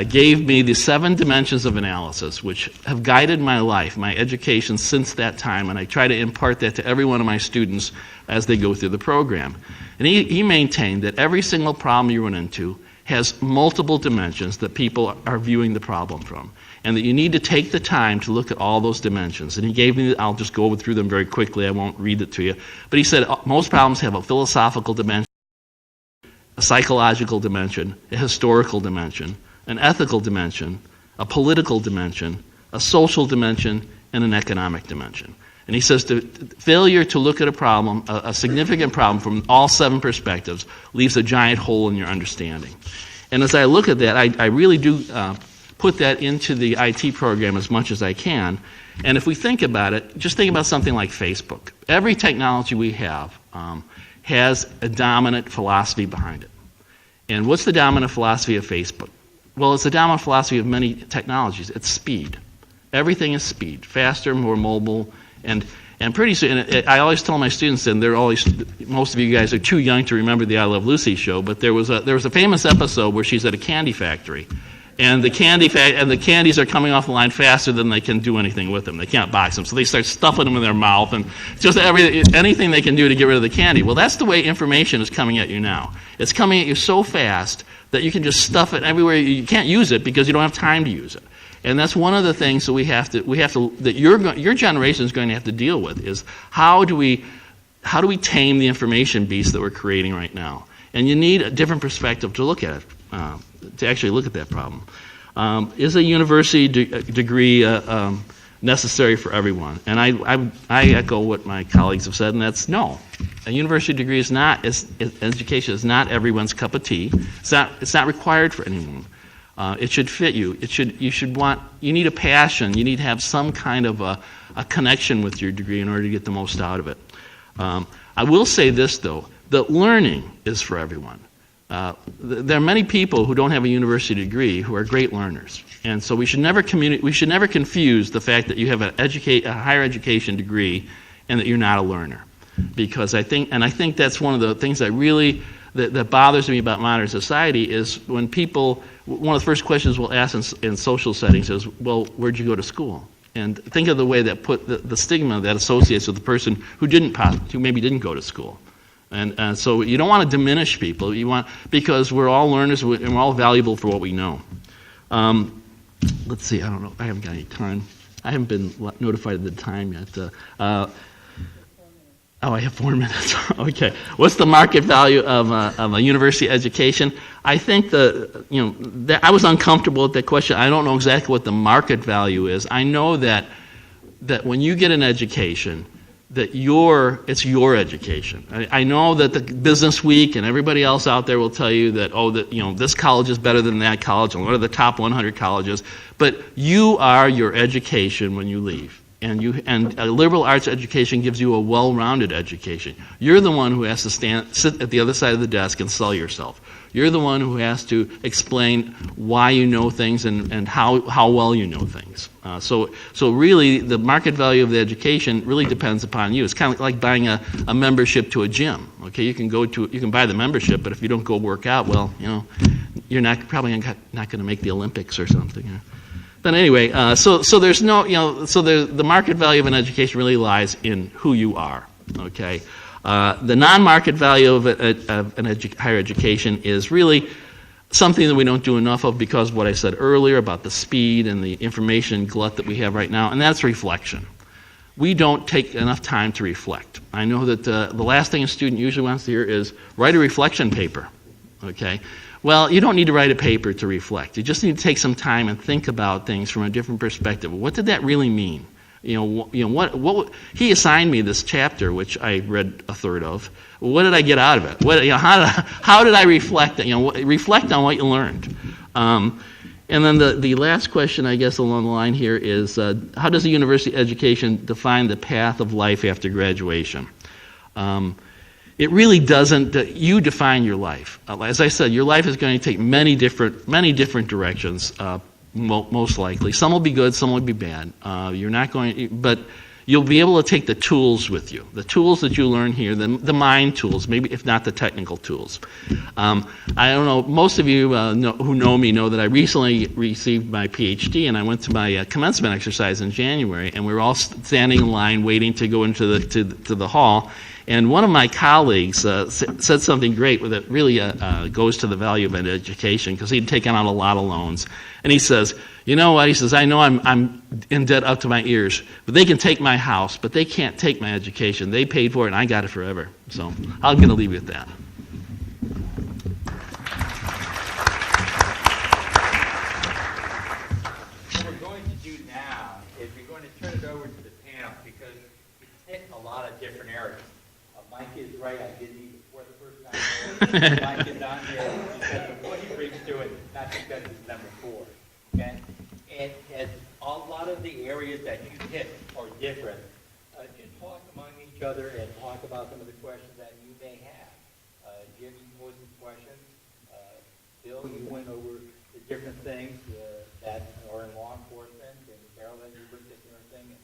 gave me the 7 dimensions of analysis, which have guided my life, my education since that time, and I try to impart that to every one of my students as they go through the program. And he maintained that every single problem you run into has multiple dimensions that people are viewing the problem from, and that you need to take the time to look at all those dimensions. And he gave me, I'll just go through them very quickly, I won't read it to you, but he said most problems have a philosophical dimension, a psychological dimension, a historical dimension, an ethical dimension, a political dimension, a social dimension, and an economic dimension. And he says failure to look at a problem, a significant problem from all 7 perspectives, leaves a giant hole in your understanding. And as I look at that, I really do put that into the IT program as much as I can. And if we think about it, just think about something like Facebook. Every technology we have has a dominant philosophy behind it. And what's the dominant philosophy of Facebook? Well, it's the dominant philosophy of many technologies. It's speed. Everything is speed, faster, more mobile, and pretty soon. And I always tell my students, and most of you guys are too young to remember the I Love Lucy show, but there was a famous episode where she's at a candy factory, and the candies are coming off the line faster than they can do anything with them. They can't box them, so they start stuffing them in their mouth and just anything they can do to get rid of the candy. Well, that's the way information is coming at you now. It's coming at you so fast that you can just stuff it everywhere. You can't use it because you don't have time to use it. And that's one of the things that that your generation is going to have to deal with is how do we tame the information beast that we're creating right now? And you need a different perspective to look at it, to actually look at that problem. Is a university degree necessary for everyone? And I echo what my colleagues have said, and that's no. A university degree is not, education is not everyone's cup of tea. It's not required for anyone. It should fit you. You need a passion. You need to have some kind of a connection with your degree in order to get the most out of it. I will say this, though, that learning is for everyone. There are many people who don't have a university degree who are great learners. And so we should never confuse the fact that you have a higher education degree and that you're not a learner. because I think that's one of the things that bothers me about modern society is when people, one of the first questions we'll ask in social settings is, well, where'd you go to school? And think of the way that put the stigma that associates with the person who maybe didn't go to school. And so you don't want to diminish people. Because we're all learners and we're all valuable for what we know. Let's see, I don't know, I haven't got any time. I haven't been notified of the time yet. I have 4 minutes. Okay. What's the market value of a university education? I think I was uncomfortable with that question. I don't know exactly what the market value is. I know that when you get an education, that it's your education. I know that the Business Week and everybody else out there will tell you that this college is better than that college and what are the top 100 colleges, but you are your education when you leave. And a liberal arts education gives you a well-rounded education. You're the one who has to sit at the other side of the desk and sell yourself. You're the one who has to explain why you know things and how well you know things. So really, the market value of the education really depends upon you. It's kind of like buying a membership to a gym. Okay, you can buy the membership, but if you don't go work out, well, you're probably not going to make the Olympics or something. But anyway, so there's the market value of an education really lies in who you are. Okay, the non-market value of higher education is really something that we don't do enough of because of what I said earlier about the speed and the information glut that we have right now, and that's reflection. We don't take enough time to reflect. I know that the last thing a student usually wants to hear is write a reflection paper. Okay. Well, you don't need to write a paper to reflect. You just need to take some time and think about things from a different perspective. What did that really mean? What he assigned me this chapter, which I read a third of. What did I get out of it? How did I reflect? Reflect on what you learned. And then the last question, I guess, along the line here is, how does a university education define the path of life after graduation? It really doesn't. You define your life. As I said, your life is going to take many different directions. Most likely, some will be good, some will be bad. But you'll be able to take the tools with you. The tools that you learn here, the mind tools, maybe if not the technical tools. I don't know. Most of you who know me know that I recently received my PhD, and I went to my commencement exercise in January, and we were all standing in line waiting to go into the hall. And one of my colleagues said something great that really goes to the value of an education, because he'd taken out a lot of loans. And he says, you know what? He says, I know I'm in debt up to my ears, but they can take my house, but they can't take my education. They paid for it, and I got it forever. So I'm going to leave you with that. What we're going to do now is we're going to turn it over to the panel, because it's hit a lot of different areas. Mike is right. I didn't eat before the first time. Mike is on here because of what he brings to it, not because it's number 4. Okay? And a lot of the areas that you hit are different. Just talk among each other and talk about some of the questions that you may have. Jim, you posed some questions. Bill, you went over the different things that are in law enforcement. And Carolyn, you looked at different things.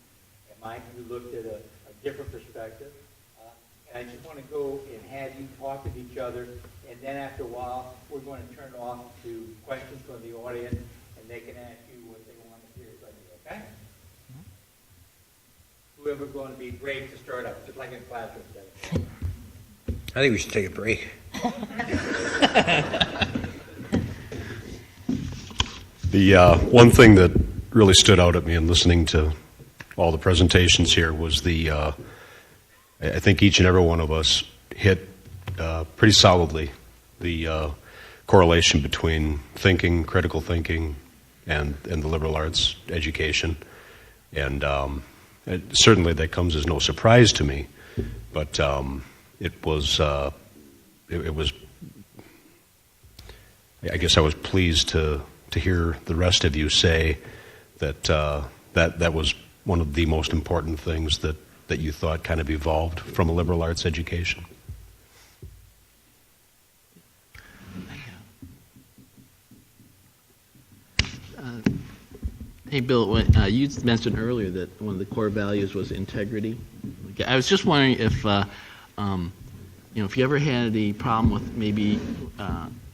And Mike, you looked at a different perspective. I just want to go and have you talk with each other, and then after a while, we're going to turn it off to questions from the audience, and they can ask you what they want to hear from you, okay? Whoever's going to be brave to start up, just like in classroom setting. I think we should take a break. The one thing that really stood out at me in listening to all the presentations here was I think each and every one of us hit pretty solidly the correlation between thinking, critical thinking, and the liberal arts education. And certainly that comes as no surprise to me, but it was, I guess I was pleased to hear the rest of you say that that was one of the most important things that you thought kind of evolved from a liberal arts education. Hey, Bill, you mentioned earlier that one of the core values was integrity. I was just wondering if if you ever had a problem with maybe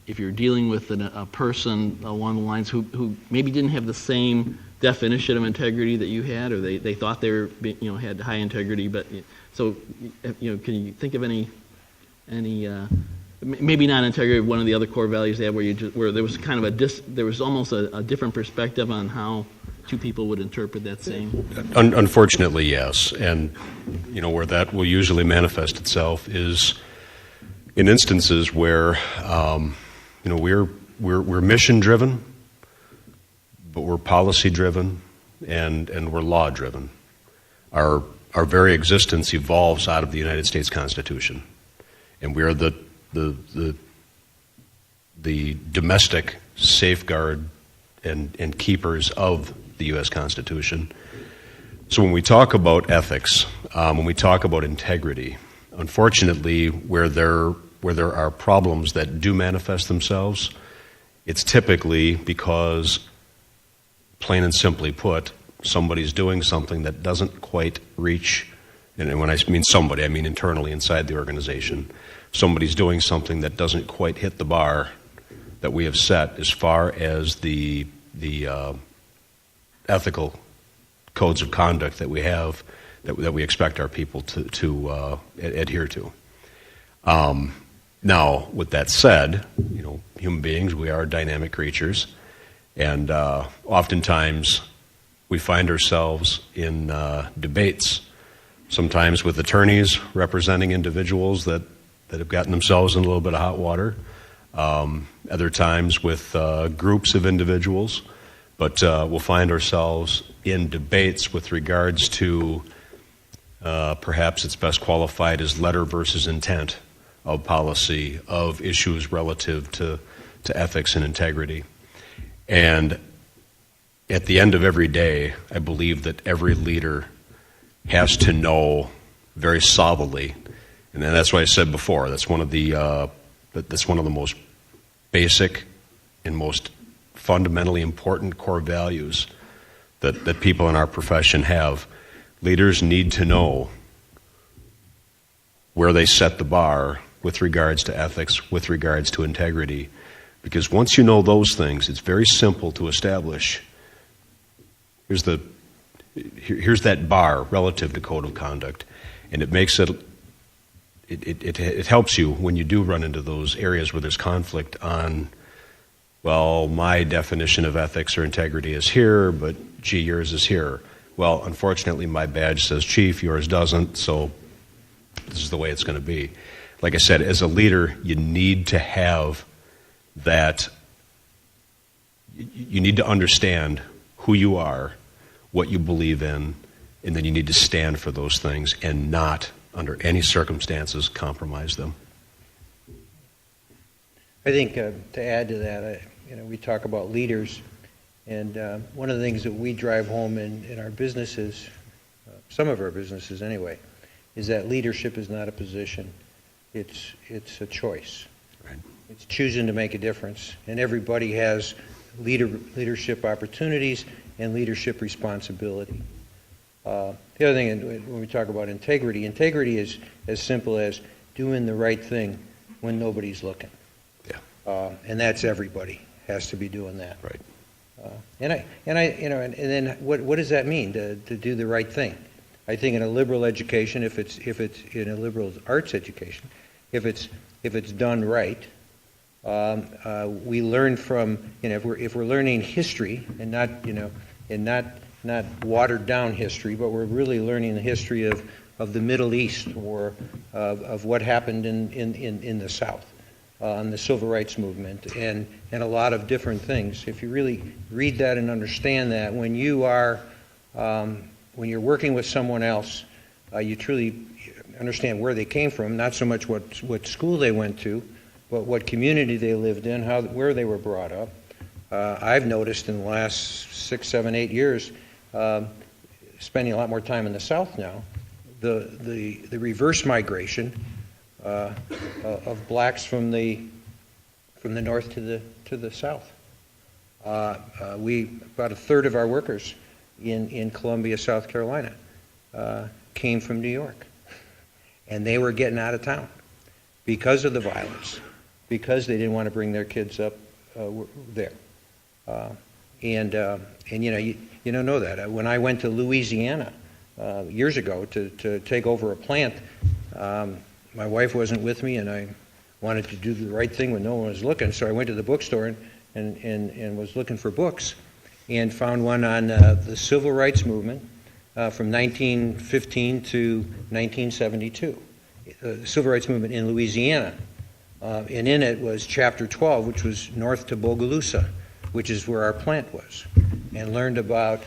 if you're dealing with a person along the lines who maybe didn't have the same definition of integrity that you had, or they thought they were, had high integrity, but so, can you think of any maybe not integrity, one of the other core values they had where there was kind of there was almost a different perspective on how two people would interpret that same? Unfortunately, yes. And, where that will usually manifest itself is in instances where, we're mission-driven, but we're policy-driven, and we're law-driven. Our very existence evolves out of the United States Constitution. And we are the domestic safeguard and keepers of the U.S. Constitution. So when we talk about ethics, when we talk about integrity, unfortunately, where there are problems that do manifest themselves, it's typically because, plain and simply put, somebody's doing something that doesn't quite reach, and when I mean somebody, I mean internally inside the organization. Somebody's doing something that doesn't quite hit the bar that we have set as far as the ethical codes of conduct that we have, that we expect our people to adhere to. Now, with that said, human beings, we are dynamic creatures, and oftentimes we find ourselves in debates, sometimes with attorneys representing individuals that have gotten themselves in a little bit of hot water, other times with groups of individuals, but we'll find ourselves in debates with regards to perhaps it's best qualified as letter versus intent of policy, of issues relative to ethics and integrity. And at the end of every day, I believe that every leader has to know very solidly, and that's why I said before, that's one of the most basic and most fundamentally important core values that people in our profession have. Leaders need to know where they set the bar with regards to ethics, with regards to integrity, because once you know those things, it's very simple to establish. Here's that bar relative to code of conduct, and it makes it helps you when you do run into those areas where there's conflict on, well, my definition of ethics or integrity is here, but gee, yours is here. Well, unfortunately, my badge says chief, yours doesn't, so this is the way it's going to be. Like I said, as a leader, you need to have that, you need to understand who you are, what you believe in, and then you need to stand for those things and not, under any circumstances, compromise them. I think to add to that, we talk about leaders, and one of the things that we drive home in our businesses, some of our businesses anyway, is that leadership is not a position. It's a choice. Right. It's choosing to make a difference, and everybody has leadership opportunities and leadership responsibility. The other thing, when we talk about integrity is as simple as doing the right thing when nobody's looking. Yeah. And that's everybody has to be doing that. Right. And then what does that mean to do the right thing? I think in a liberal education, if it's in a liberal arts education, if it's done right, we learn from, if we're learning history and not watered down history, but we're really learning the history of the Middle East, or of what happened in the South, on the civil rights movement, and a lot of different things. If you really read that and understand that, when you're working with someone else, you truly understand where they came from, not so much what school they went to, but what community they lived in, where they were brought up. I've noticed in the last 6, 7, 8 years, spending a lot more time in the South now, the reverse migration of blacks from the north to the south. About a third of our workers in Columbia, South Carolina, came from New York, and they were getting out of town because of the violence, because they didn't want to bring their kids up there. And you don't know that. When I went to Louisiana years ago to take over a plant, my wife wasn't with me, and I wanted to do the right thing when no one was looking. So I went to the bookstore and was looking for books, and found one on the civil rights movement from 1915 to 1972, the civil rights movement in Louisiana. And in it was chapter 12, which was north to Bogalusa, which is where our plant was, and learned about,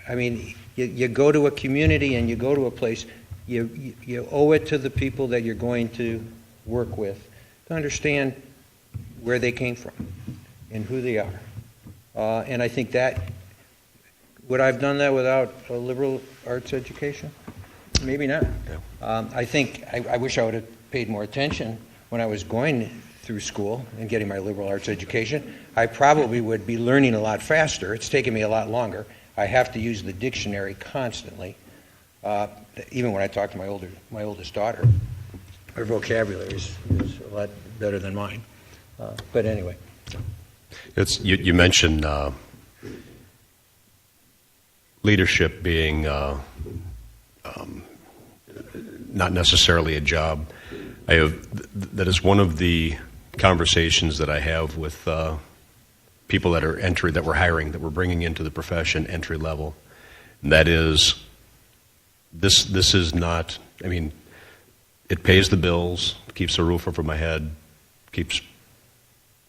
I mean, you go to a community and you go to a place, you owe it to the people that you're going to work with to understand where they came from and who they are. And I think that, would I have done that without a liberal arts education? Maybe not. I think, I wish I would have paid more attention when I was going through school and getting my liberal arts education. I probably would be learning a lot faster. It's taken me a lot longer. I have to use the dictionary constantly. Even when I talk to my oldest daughter, her vocabulary is a lot better than mine. But anyway. You mentioned leadership being not necessarily a job. That is one of the conversations that I have with people that we're hiring, that we're bringing into the profession entry level. And that is, this is not, I mean, it pays the bills, keeps a roof over my head, keeps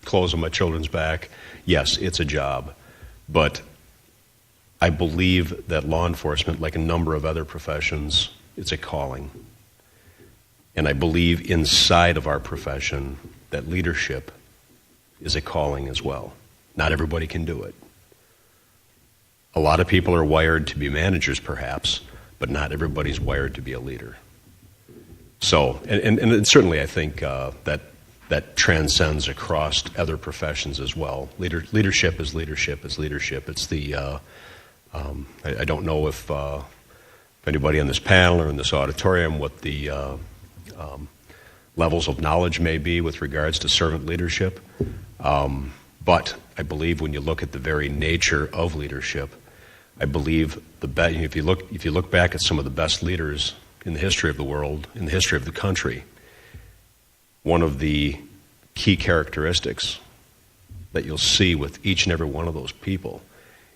clothes on my children's back. Yes, it's a job, but I believe that law enforcement, like a number of other professions, it's a calling. And I believe inside of our profession that leadership is a calling as well. Not everybody can do it. A lot of people are wired to be managers, perhaps, but not everybody's wired to be a leader. So, and certainly I think that transcends across other professions as well. Leadership is leadership is leadership. It's the, I don't know if anybody on this panel or in this auditorium what the levels of knowledge may be with regards to servant leadership. But I believe when you look at the very nature of leadership, I believe if you look back at some of the best leaders in the history of the world, in the history of the country, one of the key characteristics that you'll see with each and every one of those people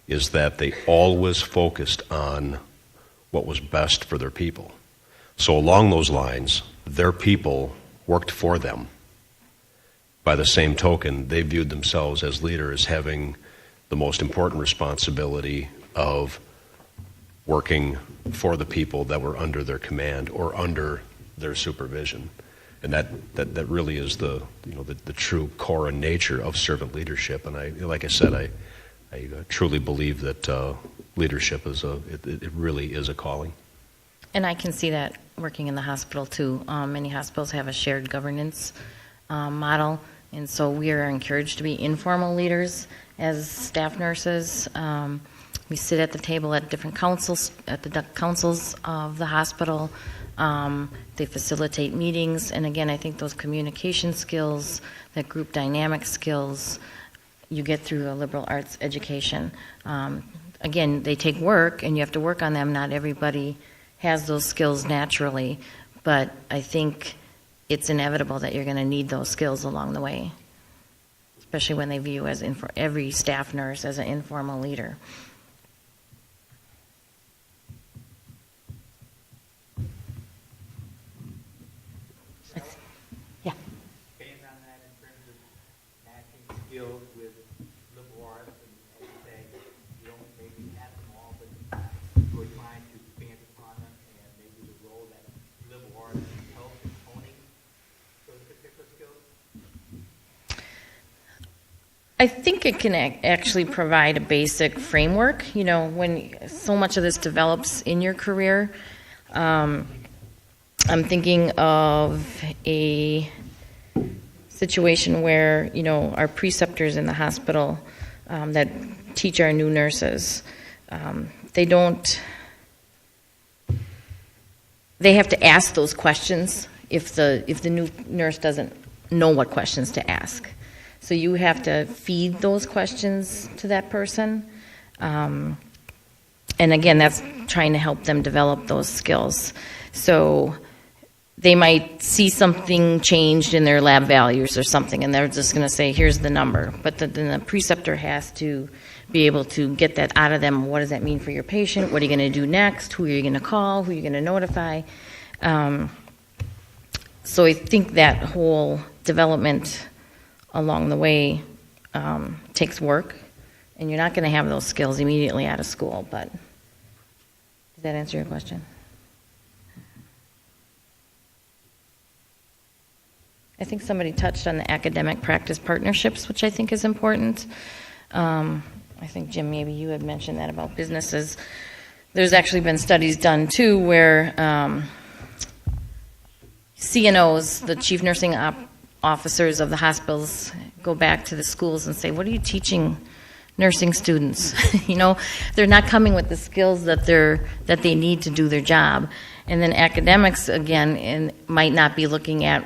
is that they always focused on what was best for their people. So along those lines, their people worked for them. By the same token, they viewed themselves as leaders having the most important responsibility of working for the people that were under their command or under their supervision. And that really is the true core and nature of servant leadership. And I truly believe that leadership it really is a calling. And I can see that working in the hospital too. Many hospitals have a shared governance model, and so we are encouraged to be informal leaders as staff nurses. We sit at the table at different councils, at the councils of the hospital. They facilitate meetings, and again, I think those communication skills, that group dynamic skills, you get through a liberal arts education. Again, they take work, and you have to work on them. Not everybody has those skills naturally, but I think it's inevitable that you're going to need those skills along the way, especially when they view as every staff nurse as an informal leader. Yeah. Expand on that in terms of matching skills with liberal arts, and as you say, you don't maybe have them all, but we're trying to expand upon them, and maybe the role that liberal arts helps in honing those particular skills. I think it can actually provide a basic framework. You know, when so much of this develops in your career, I'm thinking of a situation where, you know, our preceptors in the hospital that teach our new nurses, they they have to ask those questions if the new nurse doesn't know what questions to ask. So you have to feed those questions to that person. And again, that's trying to help them develop those skills. So they might see something changed in their lab values or something, and they're just going to say, here's the number. But then the preceptor has to be able to get that out of them. What does that mean for your patient? What are you going to do next? Who are you going to call? Who are you going to notify? So I think that whole development along the way takes work, and you're not going to have those skills immediately out of school. But does that answer your question? I think somebody touched on the academic practice partnerships, which I think is important. I think, Jim, maybe you had mentioned that about businesses. There's actually been studies done, too, where CNOs, the chief nursing officers of the hospitals, go back to the schools and say, what are you teaching nursing students? You know, they're not coming with the skills that they need to do their job. And then academics, again, might not be looking at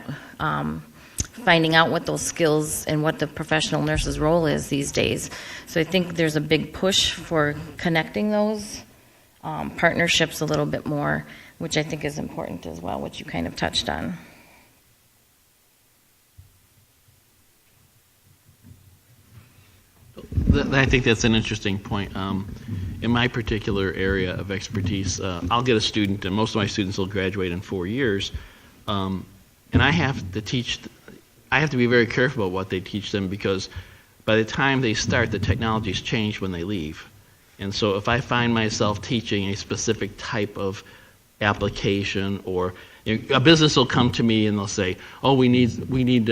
finding out what those skills and what the professional nurse's role is these days. So I think there's a big push for connecting those partnerships a little bit more, which I think is important as well, which you kind of touched on. I think that's an interesting point. In my particular area of expertise, I'll get a student, and most of my students will graduate in 4 years, and I have to be very careful about what they teach them, because by the time they start, the technology's changed when they leave. And so if I find myself teaching a specific type of application, or a business will come to me and they'll say, oh, we need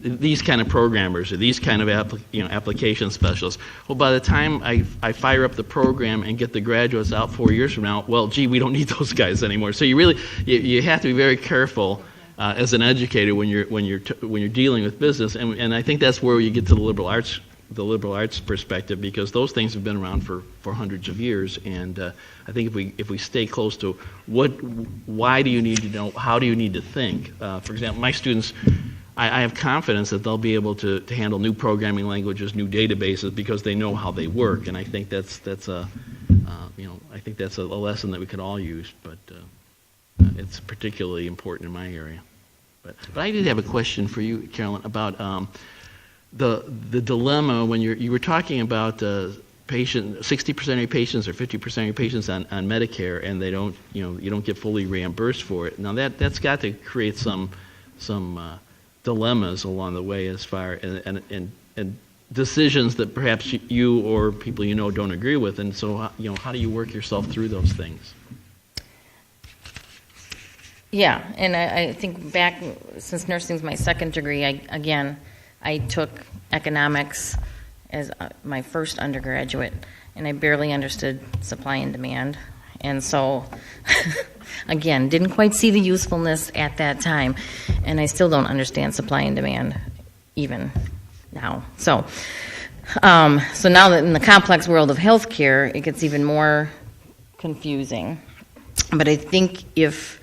these kind of programmers or these kind of application specialists. Well, by the time I fire up the program and get the graduates out 4 years from now, well, gee, we don't need those guys anymore. So you have to be very careful as an educator when you're dealing with business, and I think that's where you get to the liberal arts perspective, because those things have been around for hundreds of years, and I think if we stay close to why do you need to know, how do you need to think? For example, my students, I have confidence that they'll be able to handle new programming languages, new databases, because they know how they work, and I think that's a lesson that we could all use, but it's particularly important in my area. But I did have a question for you, Carolyn, about the dilemma when you were talking about 60% of your patients or 50% of your patients on Medicare, and you don't get fully reimbursed for it. Now that's got to create some dilemmas along the way, as far and decisions that perhaps you or people you know don't agree with, and so how do you work yourself through those things? Yeah, and I think back, since nursing is my second degree, I took economics as my first undergraduate, and I barely understood supply and demand. And so, again, didn't quite see the usefulness at that time, and I still don't understand supply and demand even now. So now that in the complex world of healthcare, it gets even more confusing. But I think if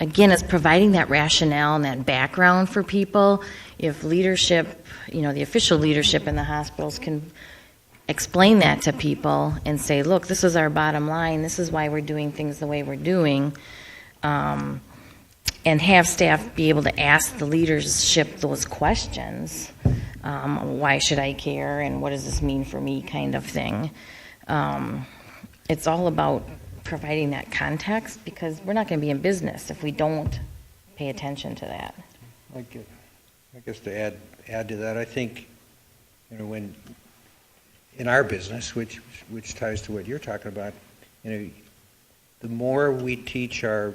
again, it's providing that rationale and that background for people. If leadership, the official leadership in the hospitals can explain that to people and say, look, this is our bottom line, this is why we're doing things the way we're doing, and have staff be able to ask the leadership those questions, why should I care and what does this mean for me, kind of thing. It's all about providing that context, because we're not going to be in business if we don't pay attention to that. I guess to add to that, I think when in our business, which ties to what you're talking about, the more we teach our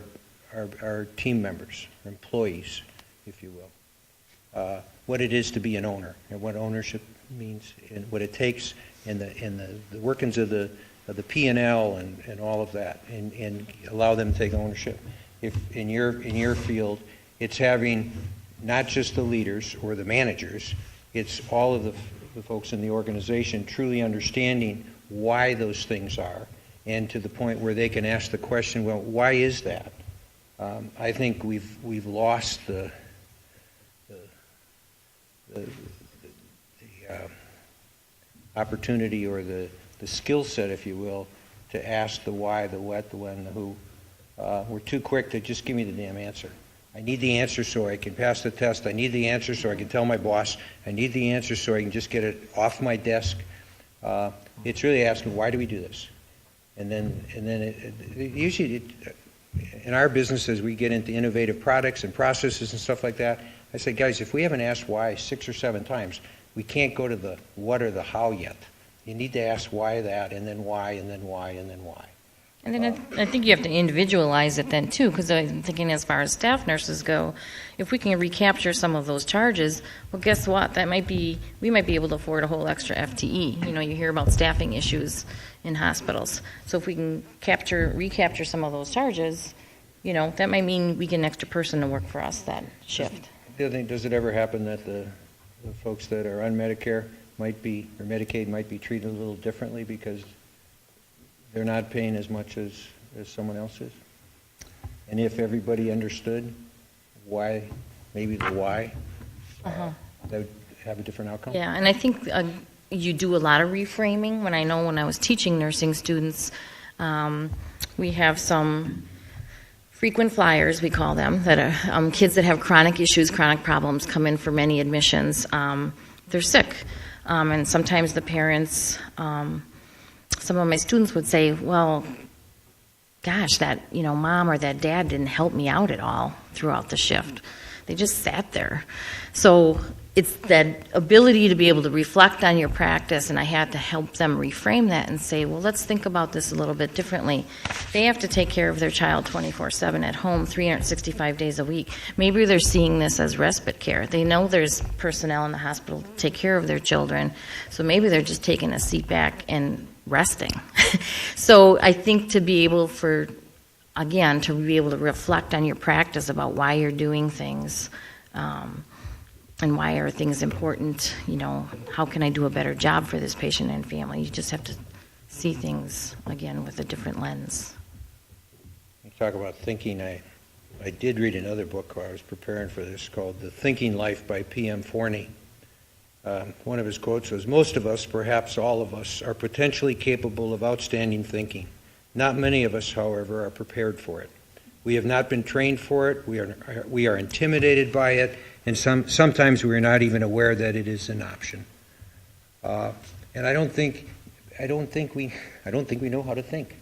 team members, our employees, if you will, what it is to be an owner and what ownership means and what it takes, and the workings of the P&L and all of that, and allow them to take ownership. If in your field, it's having not just the leaders or the managers, it's all of the folks in the organization truly understanding why those things are, and to the point where they can ask the question, well, why is that? I think we've lost the opportunity or the skill set, if you will, to ask the why, the what, the when, the who. We're too quick to just give me the damn answer. I need the answer so I can pass the test. I need the answer so I can tell my boss. I need the answer so I can just get it off my desk. It's really asking, why do we do this? And then usually in our business, as we get into innovative products and processes and stuff like that, I say, guys, if we haven't asked why 6 or 7 times, we can't go to the what or the how yet. You need to ask why that, and then why, and then why, and then why. And then I think you have to individualize it then too, because I'm thinking as far as staff nurses go, if we can recapture some of those charges, well, guess what? We might be able to afford a whole extra FTE. You hear about staffing issues in hospitals. So if we can recapture some of those charges, that might mean we get an extra person to work for us that shift. The other thing, does it ever happen that the folks that are on Medicare might be, or Medicaid might be treated a little differently because they're not paying as much as someone else is? And if everybody understood why, maybe the why, that would have a different outcome? Yeah, and I think you do a lot of reframing. When I was teaching nursing students, we have some frequent flyers, we call them, that are kids that have chronic issues, chronic problems, come in for many admissions. They're sick. And sometimes the parents, some of my students would say, well, gosh, that, mom or that dad didn't help me out at all throughout the shift. They just sat there. So it's that ability to be able to reflect on your practice, and I had to help them reframe that and say, well, let's think about this a little bit differently. They have to take care of their child 24/7 at home, 365 days a week. Maybe they're seeing this as respite care. They know there's personnel in the hospital to take care of their children, so maybe they're just taking a seat back and resting. So I think to be able to reflect on your practice about why you're doing things, and why are things important, how can I do a better job for this patient and family? You just have to see things, again, with a different lens. You talk about thinking. I did read another book while I was preparing for this called The Thinking Life by P.M. Forney. One of his quotes was, most of us, perhaps all of us, are potentially capable of outstanding thinking. Not many of us, however, are prepared for it. We have not been trained for it. We are intimidated by it, and sometimes we are not even aware that it is an option. And I don't think we know how to think.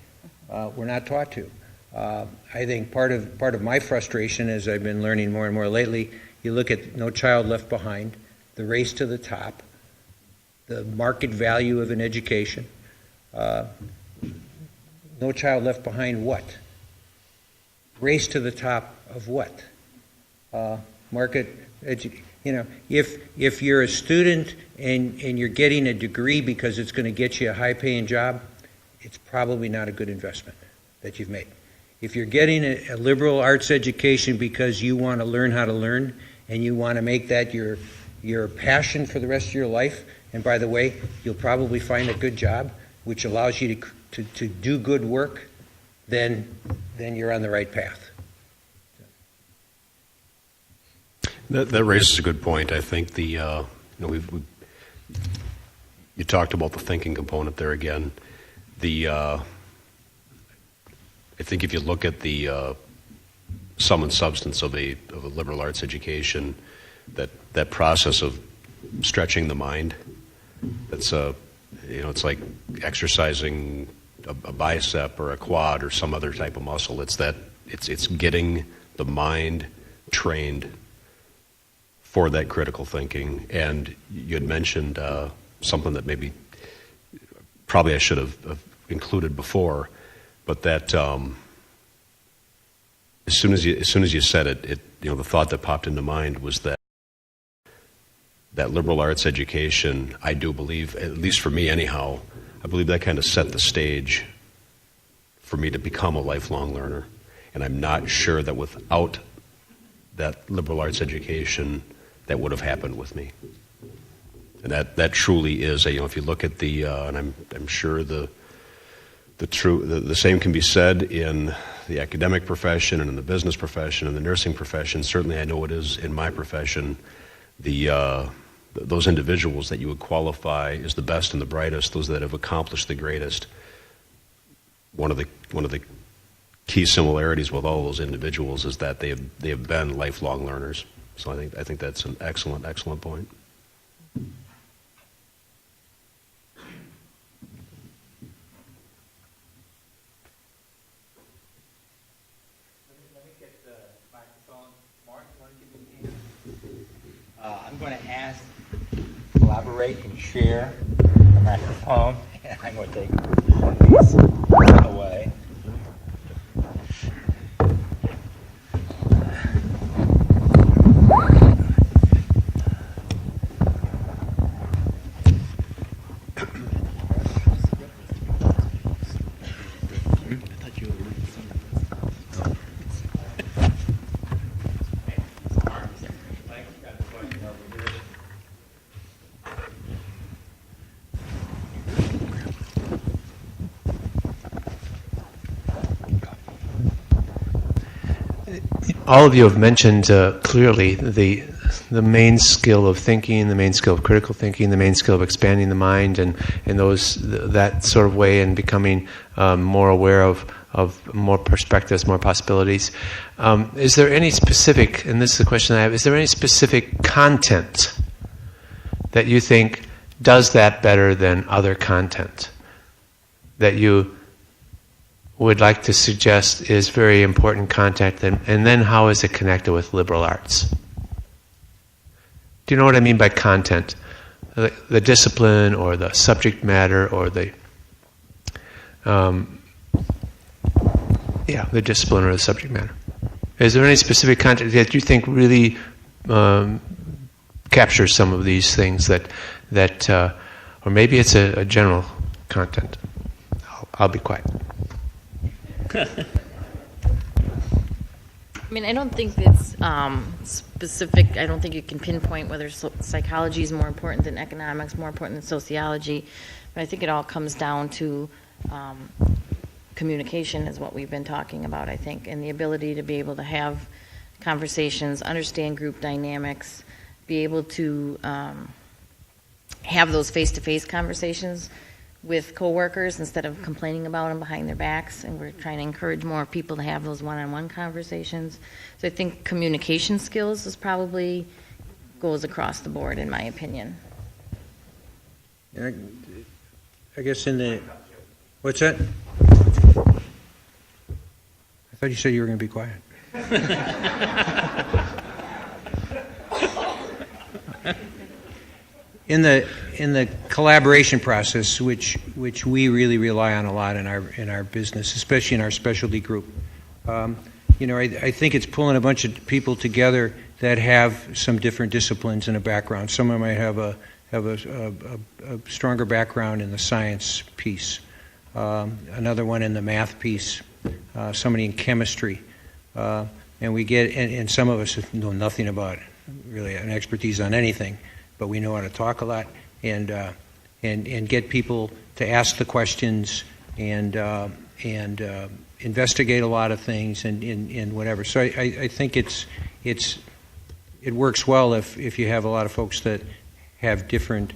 We're not taught to. I think part of my frustration, as I've been learning more and more lately, you look at No Child Left Behind, the race to the top, the market value of an education. No Child Left Behind what? Race to the top of what? If you're a student and you're getting a degree because it's going to get you a high-paying job, it's probably not a good investment that you've made. If you're getting a liberal arts education because you want to learn how to learn and you want to make that your passion for the rest of your life, and by the way, you'll probably find a good job which allows you to do good work, then you're on the right path. That raises a good point. I think you talked about the thinking component there again. I think if you look at the sum and substance of a liberal arts education, that process of stretching the mind, it's like exercising a bicep or a quad or some other type of muscle. It's getting the mind trained for that critical thinking. And you had mentioned something that probably I should have included before, but that as soon as you said it, the thought that popped into mind was that liberal arts education, I do believe, at least for me anyhow, I believe that kind of set the stage for me to become a lifelong learner. And I'm not sure that without that liberal arts education, that would have happened with me. And that truly is, if you look at and I'm sure the the same can be said in the academic profession and in the business profession and the nursing profession. Certainly I know it is in my profession. Those individuals that you would qualify as the best and the brightest, those that have accomplished the greatest, one of the key similarities with all those individuals is that they have been lifelong learners. So I think that's an excellent point. I'm going to ask, collaborate and share the microphone, and I'm going to take one of these away. All of you have mentioned clearly the main skill of thinking, the main skill of critical thinking, the main skill of expanding the mind, and that sort of way, and becoming more aware of more perspectives, more possibilities. Is there any specific, and this is the question I have, is there any specific content that you think does that better than other content that you would like to suggest is very important content, and then how is it connected with liberal arts? Do you know what I mean by content? The discipline or the subject matter or the discipline or the subject matter. Is there any specific content that you think really captures some of these things that or maybe it's a general content? I'll be quiet. I mean, I don't think it's specific. I don't think you can pinpoint whether psychology is more important than economics, more important than sociology. But I think it all comes down to communication is what we've been talking about, I think, and the ability to be able to have conversations, understand group dynamics, be able to have those face-to-face conversations with coworkers instead of complaining about them behind their backs, and we're trying to encourage more people to have those one-on-one conversations. So I think communication skills is probably goes across the board, in my opinion. I guess in the... What's that? I thought you said you were going to be quiet. In the collaboration process, which we really rely on a lot in our business, especially in our specialty group, I think it's pulling a bunch of people together that have some different disciplines and a background. Someone might have a stronger background in the science piece, another one in the math piece, somebody in chemistry, and we get and some of us know nothing about really an expertise on anything. But we know how to talk a lot and get people to ask the questions and investigate a lot of things and whatever. So I think it works well if you have a lot of folks that have different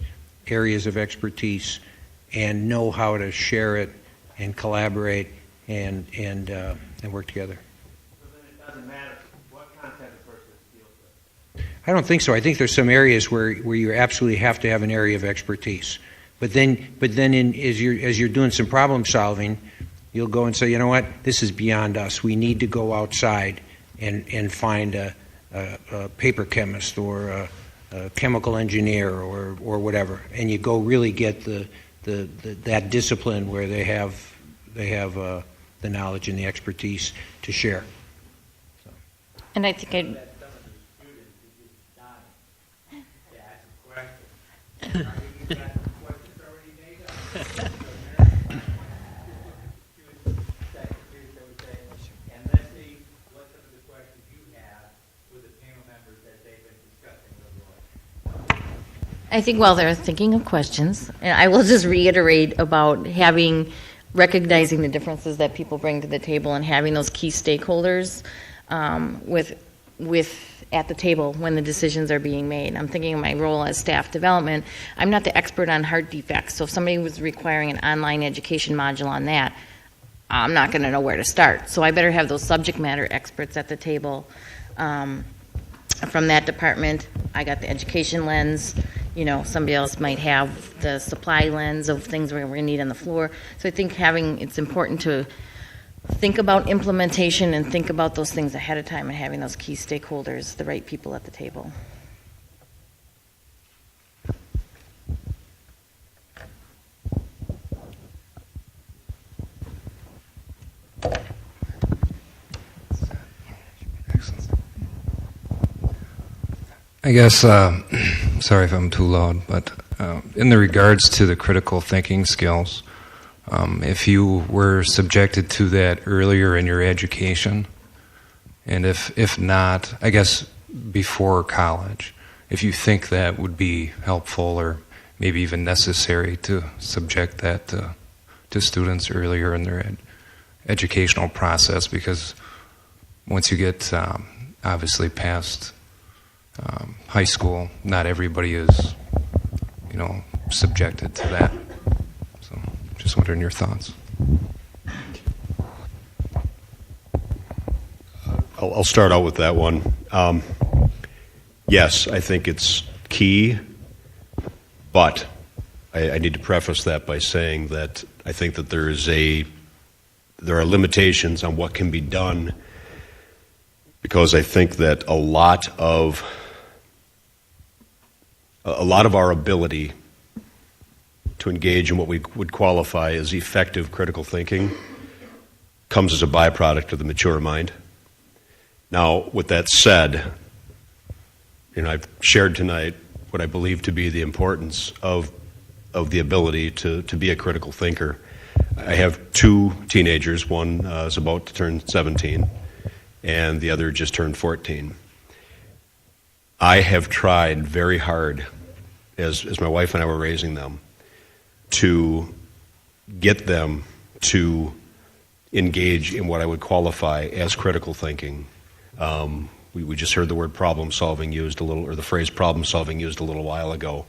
areas of expertise and know how to share it and collaborate and work together. So then it doesn't matter what content a person deals with. I don't think so. I think there's some areas where you absolutely have to have an area of expertise. But then as you're doing some problem solving, you'll go and say, you know what, this is beyond us. We need to go outside and find a paper chemist or a chemical engineer or whatever. And you go really get that discipline where they have the knowledge and the expertise to share. So. And I think I think while they're thinking of questions, and I will just reiterate about having recognizing the differences that people bring to the table and having those key stakeholders with at the table when the decisions are being made. I'm thinking of my role as staff development. I'm not the expert on heart defects, so if somebody was requiring an online education module on that, I'm not going to know where to start. So I better have those subject matter experts at the table. From that department, I got the education lens. Somebody else might have the supply lens of things we're going to need on the floor. So I think it's important to think about implementation and think about those things ahead of time and having those key stakeholders, the right people at the table. I guess, sorry if I'm too loud, but in the regards to the critical thinking skills, if you were subjected to that earlier in your education, and if not, I guess before college, if you think that would be helpful or maybe even necessary to subject that to students earlier in their educational process, because once you get obviously past high school, not everybody is, subjected to that. So, just wondering your thoughts. I'll start out with that one. Yes, I think it's key, but I need to preface that by saying that I think that there are limitations on what can be done, because I think that a lot of our ability to engage in what we would qualify as effective critical thinking comes as a byproduct of the mature mind. Now, with that said, I've shared tonight what I believe to be the importance of the ability to be a critical thinker. I have two teenagers. One is about to turn 17, and the other just turned 14. I have tried very hard, as my wife and I were raising them, to get them to engage in what I would qualify as critical thinking. We just heard the word problem solving used a little, or the phrase problem solving used a little while ago.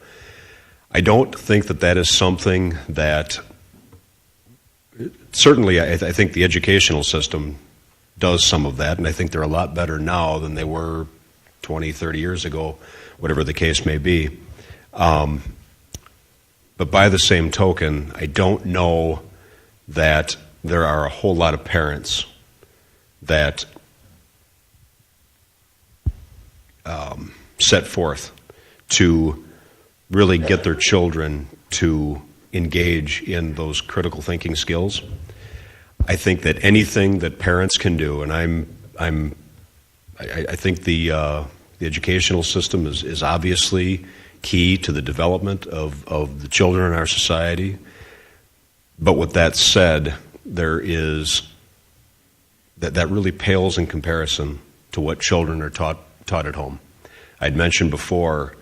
I don't think that is something that, certainly I think the educational system does some of that, and I think they're a lot better now than they were 20, 30 years ago, whatever the case may be. But by the same token, I don't know that there are a whole lot of parents that set forth to really get their children to engage in those critical thinking skills. I think that anything that parents can do, and I think the educational system is obviously key to the development of the children in our society. But with that said, there is that really pales in comparison to what children are taught at home. I'd mentioned before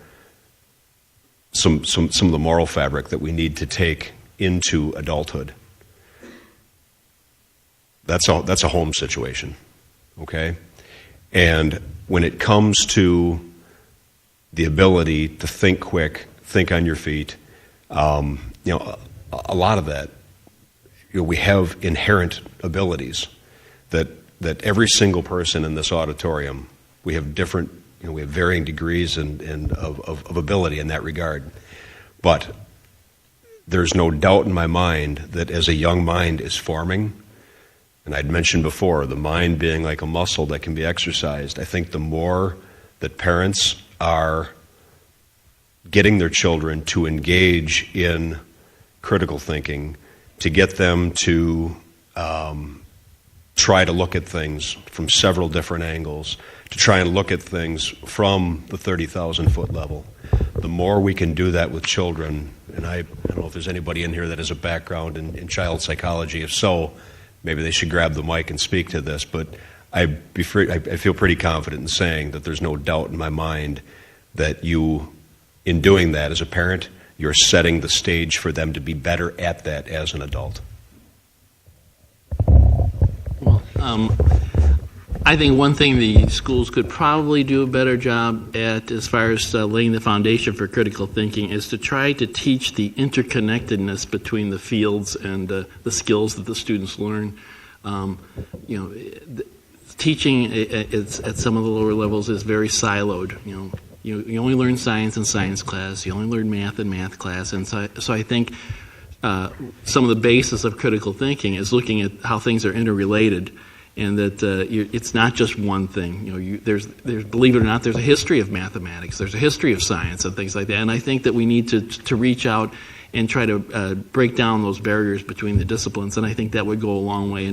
some of the moral fabric that we need to take into adulthood. That's a home situation, okay? And when it comes to the ability to think quick, think on your feet, a lot of that, we have inherent abilities that every single person in this auditorium, we have different, we have varying degrees of ability in that regard. But there's no doubt in my mind that as a young mind is forming, and I'd mentioned before, the mind being like a muscle that can be exercised, I think the more that parents are getting their children to engage in critical thinking, to get them to try to look at things from several different angles, to try and look at things from the 30,000-foot level. The more we can do that with children, and I don't know if there's anybody in here that has a background in child psychology. If so, maybe they should grab the mic and speak to this, but I feel pretty confident in saying that there's no doubt in my mind that you, in doing that as a parent, you're setting the stage for them to be better at that as an adult. I think one thing the schools could probably do a better job at, as far as laying the foundation for critical thinking, is to try to teach the interconnectedness between the fields and the skills that the students learn. Teaching at some of the lower levels is very siloed. You only learn science in science class. You only learn math in math class, and so I think some of the basis of critical thinking is looking at how things are interrelated. And that it's not just one thing. There's believe it or not, there's a history of mathematics. There's a history of science and things like that. And I think that we need to reach out and try to break down those barriers between the disciplines. And I think that would go a long way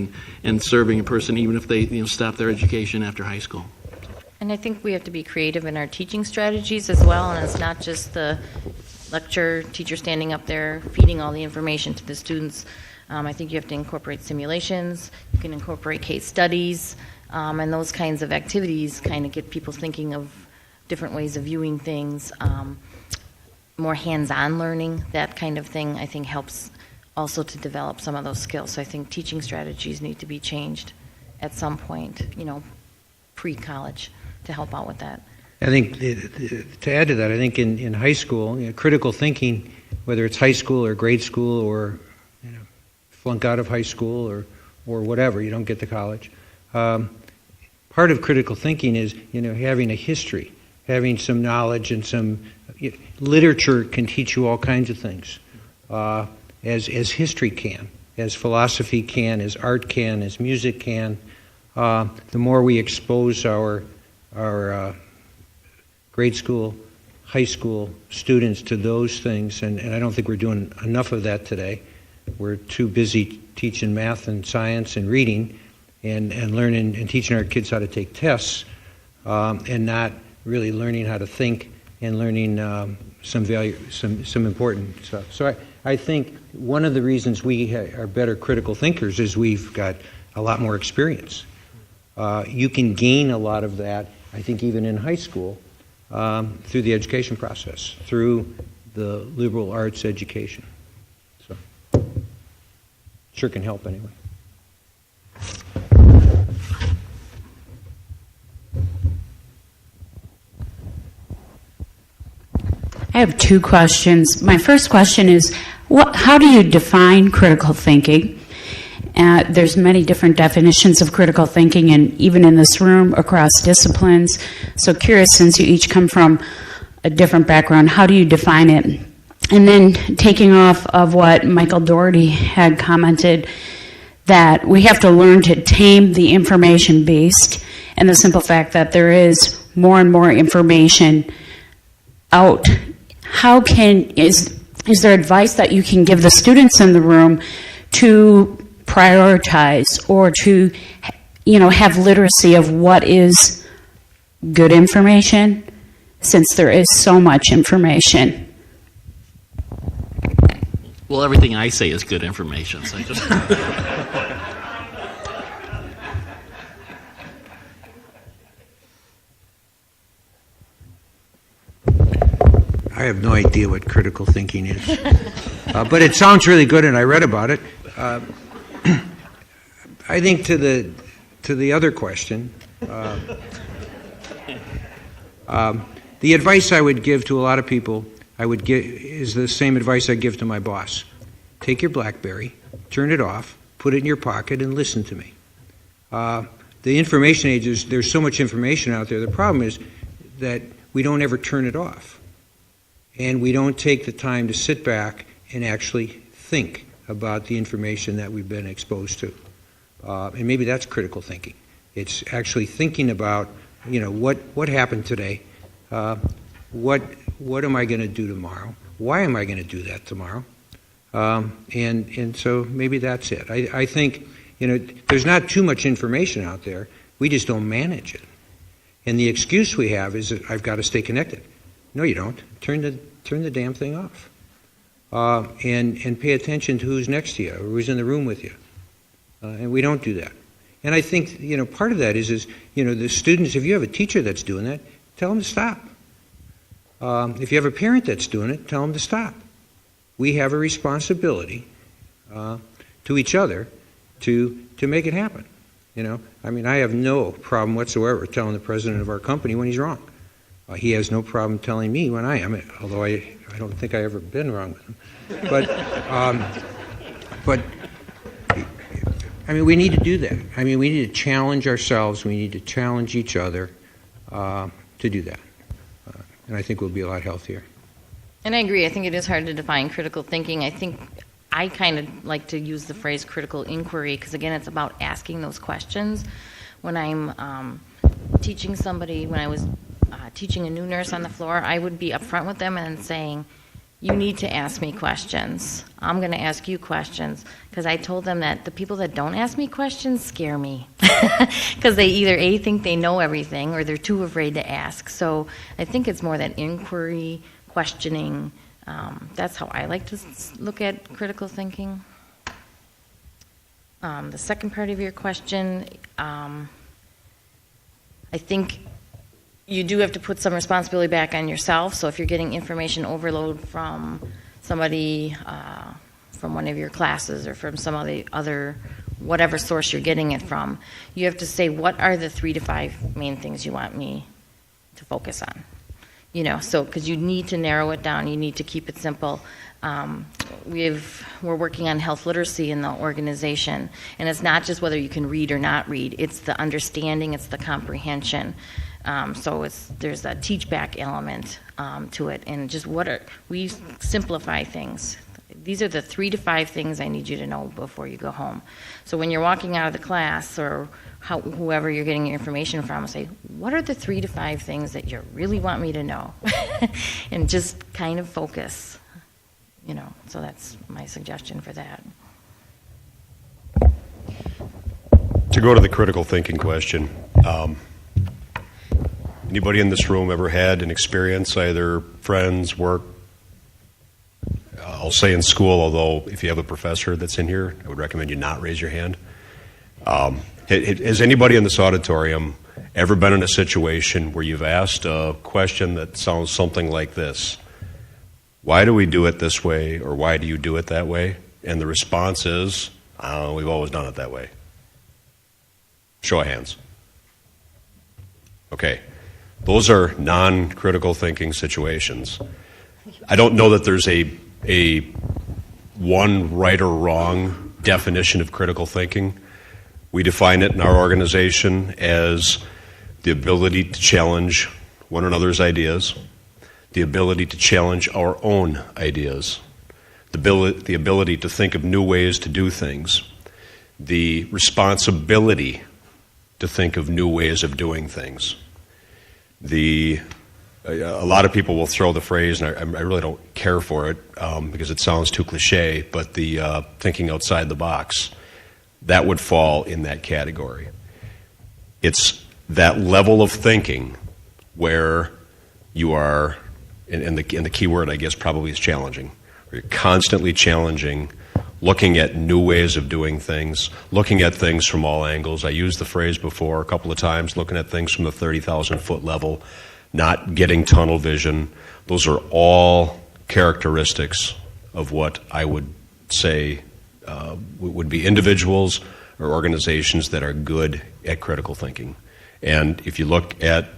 in serving a person, even if they stop their education after high school. And I think we have to be creative in our teaching strategies as well. And it's not just the lecture teacher standing up there feeding all the information to the students. I think you have to incorporate simulations, you can incorporate case studies, and those kinds of activities kind of get people thinking of different ways of viewing things. More hands-on learning, that kind of thing, I think helps also to develop some of those skills. So I think teaching strategies need to be changed at some point, pre-college, to help out with that. I think to add to that, I think in high school, critical thinking, whether it's high school or grade school or flunk out of high school or whatever, you don't get to college. Part of critical thinking is having a history, having some knowledge, and some literature can teach you all kinds of things, as history can, as philosophy can, as art can, as music can. The more we expose our grade school, high school students to those things, and I don't think we're doing enough of that today. We're too busy teaching math and science and reading and learning and teaching our kids how to take tests, and not really learning how to think and learning some important stuff. So I think one of the reasons we are better critical thinkers is we've got a lot more experience. You can gain a lot of that, I think, even in high school, through the education process, through the liberal arts education. Sure can help anyway. I have two questions. My first question is, how do you define critical thinking? There's many different definitions of critical thinking, and even in this room, across disciplines. So curious, since you each come from a different background, how do you define it? And then taking off of what Michael Doherty had commented, that we have to learn to tame the information beast, and the simple fact that there is more and more information out. Is there advice that you can give the students in the room to prioritize or to have literacy of what is good information, since there is so much information? Well, everything I say is good information. So I have no idea what critical thinking is, but it sounds really good, and I read about it. I think to the other question, the advice I would give to a lot of people is the same advice I give to my boss. Take your BlackBerry, turn it off, put it in your pocket, and listen to me. The information age, there's so much information out there. The problem is that we don't ever turn it off. And we don't take the time to sit back and actually think about the information that we've been exposed to. And maybe that's critical thinking. It's actually thinking about, what happened today? What am I going to do tomorrow? Why am I going to do that tomorrow? And so maybe that's it. I think, there's not too much information out there. We just don't manage it. And the excuse we have is that I've got to stay connected. No, you don't. Turn the damn thing off. And pay attention to who's next to you or who's in the room with you. And we don't do that. And I think, part of that is the students, if you have a teacher that's doing that, tell them to stop. If you have a parent that's doing it, tell them to stop. We have a responsibility to each other to make it happen. I mean, I have no problem whatsoever telling the president of our company when he's wrong. He has no problem telling me when I am, although I don't think I've ever been wrong with him. But I mean, we need to do that. I mean, we need to challenge ourselves. We need to challenge each other to do that. And I think we'll be a lot healthier. And I agree. I think it is hard to define critical thinking. I think I kind of like to use the phrase critical inquiry because, again, it's about asking those questions. When I'm teaching somebody, when I was teaching a new nurse on the floor, I would be upfront with them and saying, you need to ask me questions. I'm going to ask you questions. Because I told them that the people that don't ask me questions scare me. Because they either A, think they know everything, or they're too afraid to ask. So I think it's more that inquiry, questioning. That's how I like to look at critical thinking. The second part of your question, I think you do have to put some responsibility back on yourself. So if you're getting information overload from somebody, from one of your classes or from some other whatever source you're getting it from, you have to say, what are the 3 to 5 main things you want me to focus on? So because you need to narrow it down, you need to keep it simple. We're working on health literacy in the organization, and it's not just whether you can read or not read. It's the understanding, it's the comprehension. So there's a teach back element to it, and just we simplify things. These are the 3 to 5 things I need you to know before you go home. So when you're walking out of the class, or whoever you're getting your information from, say, what are the 3 to 5 things that you really want me to know? And just kind of focus, So that's my suggestion for that. To go to the critical thinking question, anybody in this room ever had an experience, either friends, work, I'll say in school, although if you have a professor that's in here, I would recommend you not raise your hand. Has anybody in this auditorium ever been in a situation where you've asked a question that sounds something like this? Why do we do it this way, or why do you do it that way? And the response is, we've always done it that way. Show of hands. Okay. Those are non-critical thinking situations. I don't know that there's a one right or wrong definition of critical thinking. We define it in our organization as the ability to challenge one another's ideas, the ability to challenge our own ideas, the ability to think of new ways to do things, the responsibility to think of new ways of doing things. A lot of people will throw the phrase, and I really don't care for it because it sounds too cliche, but the thinking outside the box, that would fall in that category. It's that level of thinking where you are, and the key word, I guess, probably is challenging. Where you're constantly challenging, looking at new ways of doing things, looking at things from all angles. I used the phrase before a couple of times, looking at things from the 30,000-foot level, not getting tunnel vision. Those are all characteristics of what I would say would be individuals or organizations that are good at critical thinking. And if you look at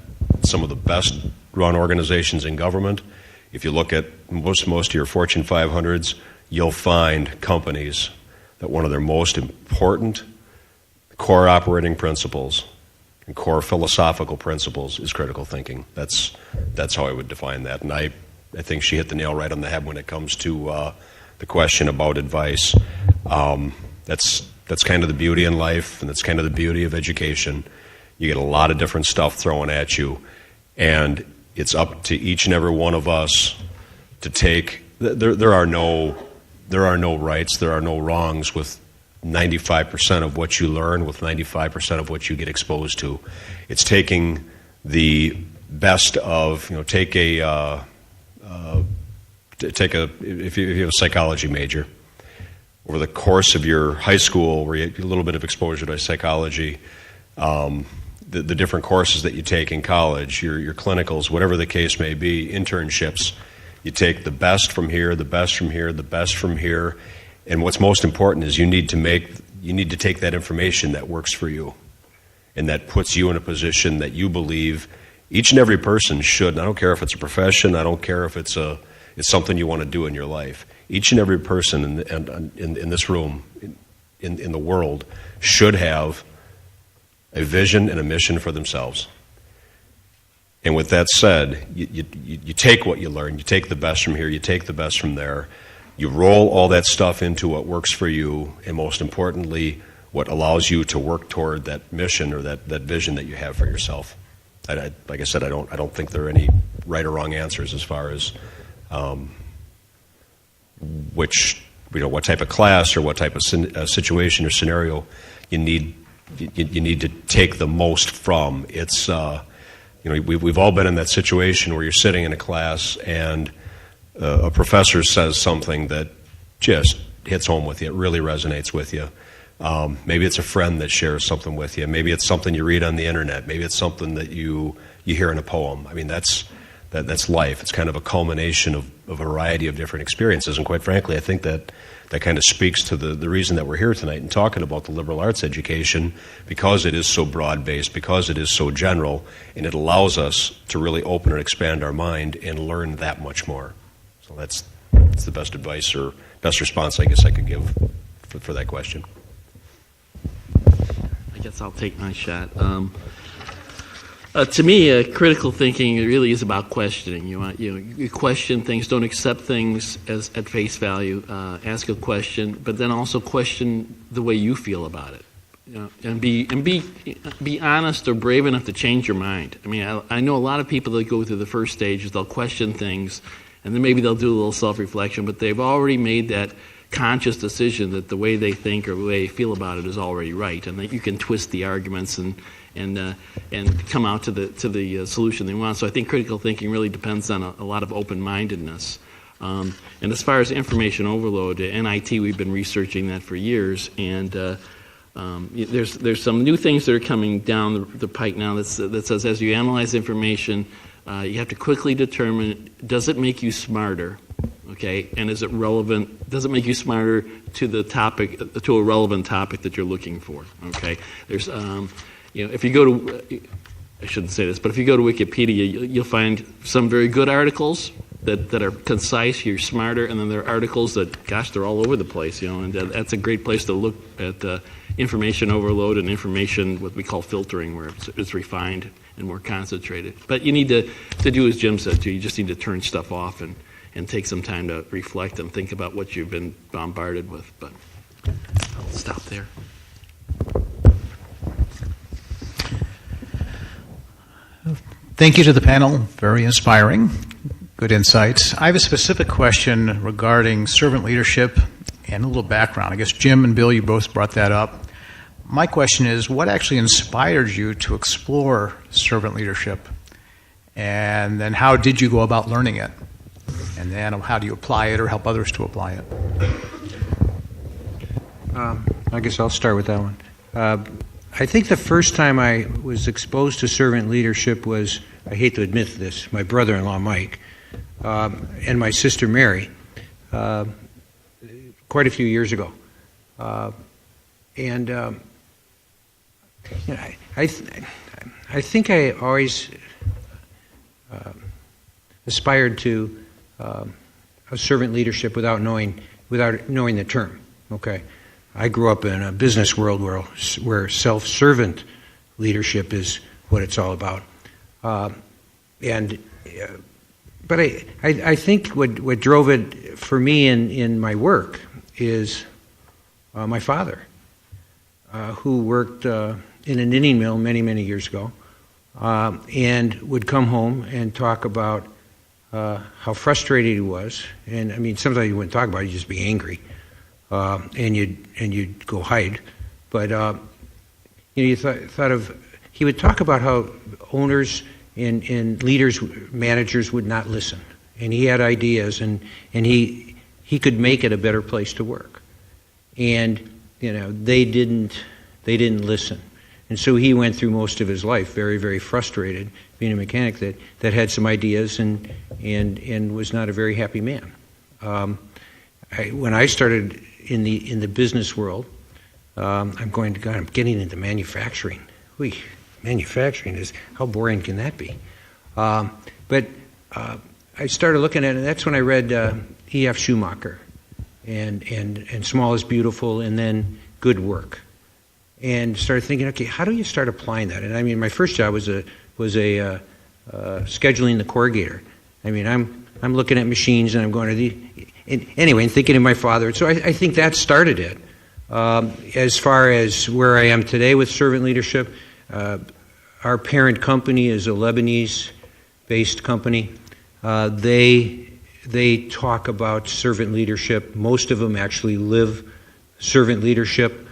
some of the best run organizations in government, if you look at most of your Fortune 500s, you'll find companies that one of their most important core operating principles and core philosophical principles is critical thinking. That's how I would define that. And I think she hit the nail right on the head when it comes to the question about advice. That's kind of the beauty in life, and that's kind of the beauty of education. You get a lot of different stuff thrown at you, and it's up to each and every one of us to take. There are no rights, there are no wrongs with 95% of what you learn, with 95% of what you get exposed to. It's taking the best of, if you have a psychology major, over the course of your high school, where you get a little bit of exposure to psychology, the different courses that you take in college, your clinicals, whatever the case may be, internships, you take the best from here, the best from here, the best from here, and what's most important is you need to take that information that works for you. and that puts you in a position that you believe each and every person should. And I don't care if it's a profession, I don't care if it's something you want to do in your life. Each and every person in this room, in the world, should have a vision and a mission for themselves. And with that said, you take what you learn, you take the best from here, you take the best from there, you roll all that stuff into what works for you, and most importantly, what allows you to work toward that mission or that vision that you have for yourself. Like I said, I don't think there are any right or wrong answers as far as what type of class or what type of situation or scenario you need to take the most from. It's we've all been in that situation where you're sitting in a class and a professor says something that just hits home with you. It really resonates with you. Maybe it's a friend that shares something with you. Maybe it's something you read on the internet. Maybe it's something that you hear in a poem. I mean, that's life. It's kind of a culmination of a variety of different experiences. And quite frankly, I think that kind of speaks to the reason that we're here tonight and talking about the liberal arts education, because it is so broad-based, because it is so general, and it allows us to really open and expand our mind and learn that much more. So that's the best advice or best response I guess I could give for that question. I guess I'll take my shot. To me, critical thinking really is about questioning. You question things, don't accept things as at face value. Ask a question, but then also question the way you feel about it. And be honest or brave enough to change your mind. I mean, I know a lot of people that go through the first stages. They'll question things, and then maybe they'll do a little self-reflection, but they've already made that conscious decision that the way they think or the way they feel about it is already right, and that you can twist the arguments and come out to the solution they want. So I think critical thinking really depends on a lot of open-mindedness. And as far as information overload, at NIT we've been researching that for years, and there's some new things that are coming down the pike now that says as you analyze information, you have to quickly determine, does it make you smarter? Okay, and is it relevant? Does it make you smarter to the topic, to a relevant topic that you're looking for? Okay, there's, if you go to, I shouldn't say this, but if you go to Wikipedia, you'll find some very good articles that are concise. You're smarter, and then there are articles that, gosh, they're all over the place. And that's a great place to look at information overload and information what we call filtering, where it's refined and more concentrated. But you need to do as Jim said too. You just need to turn stuff off and take some time to reflect and think about what you've been bombarded with. But I'll stop there. Thank you to the panel. Very inspiring. Good insights. I have a specific question regarding servant leadership and a little background. I guess Jim and Bill, you both brought that up. My question is, what actually inspired you to explore servant leadership? And then how did you go about learning it? And then how do you apply it or help others to apply it? I guess I'll start with that one. I think the first time I was exposed to servant leadership was, I hate to admit this, my brother-in-law Mike and my sister Mary, quite a few years ago. I think I always aspired to a servant leadership without knowing the term. Okay, I grew up in a business world where self-servant leadership is what it's all about. But I think what drove it for me in my work is my father, who worked in a knitting mill many years ago, and would come home and talk about how frustrated he was. And I mean, sometimes you wouldn't talk about it; you'd just be angry, and you'd go hide. But you thought of, he would talk about how owners and leaders, managers would not listen, and he had ideas, and he could make it a better place to work, and they didn't listen. And so he went through most of his life very frustrated, being a mechanic that had some ideas and was not a very happy man. When I started in the business world, I'm getting into manufacturing. manufacturing is, how boring can that be? But I started looking at it, and that's when I read E.F. Schumacher and Small is Beautiful, and then Good Work. And started thinking, okay, how do you start applying that? And I mean, my first job was scheduling the corrugator. I mean, I'm looking at machines and I'm going to and thinking of my father. So I think that started it. As far as where I am today with servant leadership, our parent company is a Lebanese-based company. They talk about servant leadership. Most of them actually live servant leadership.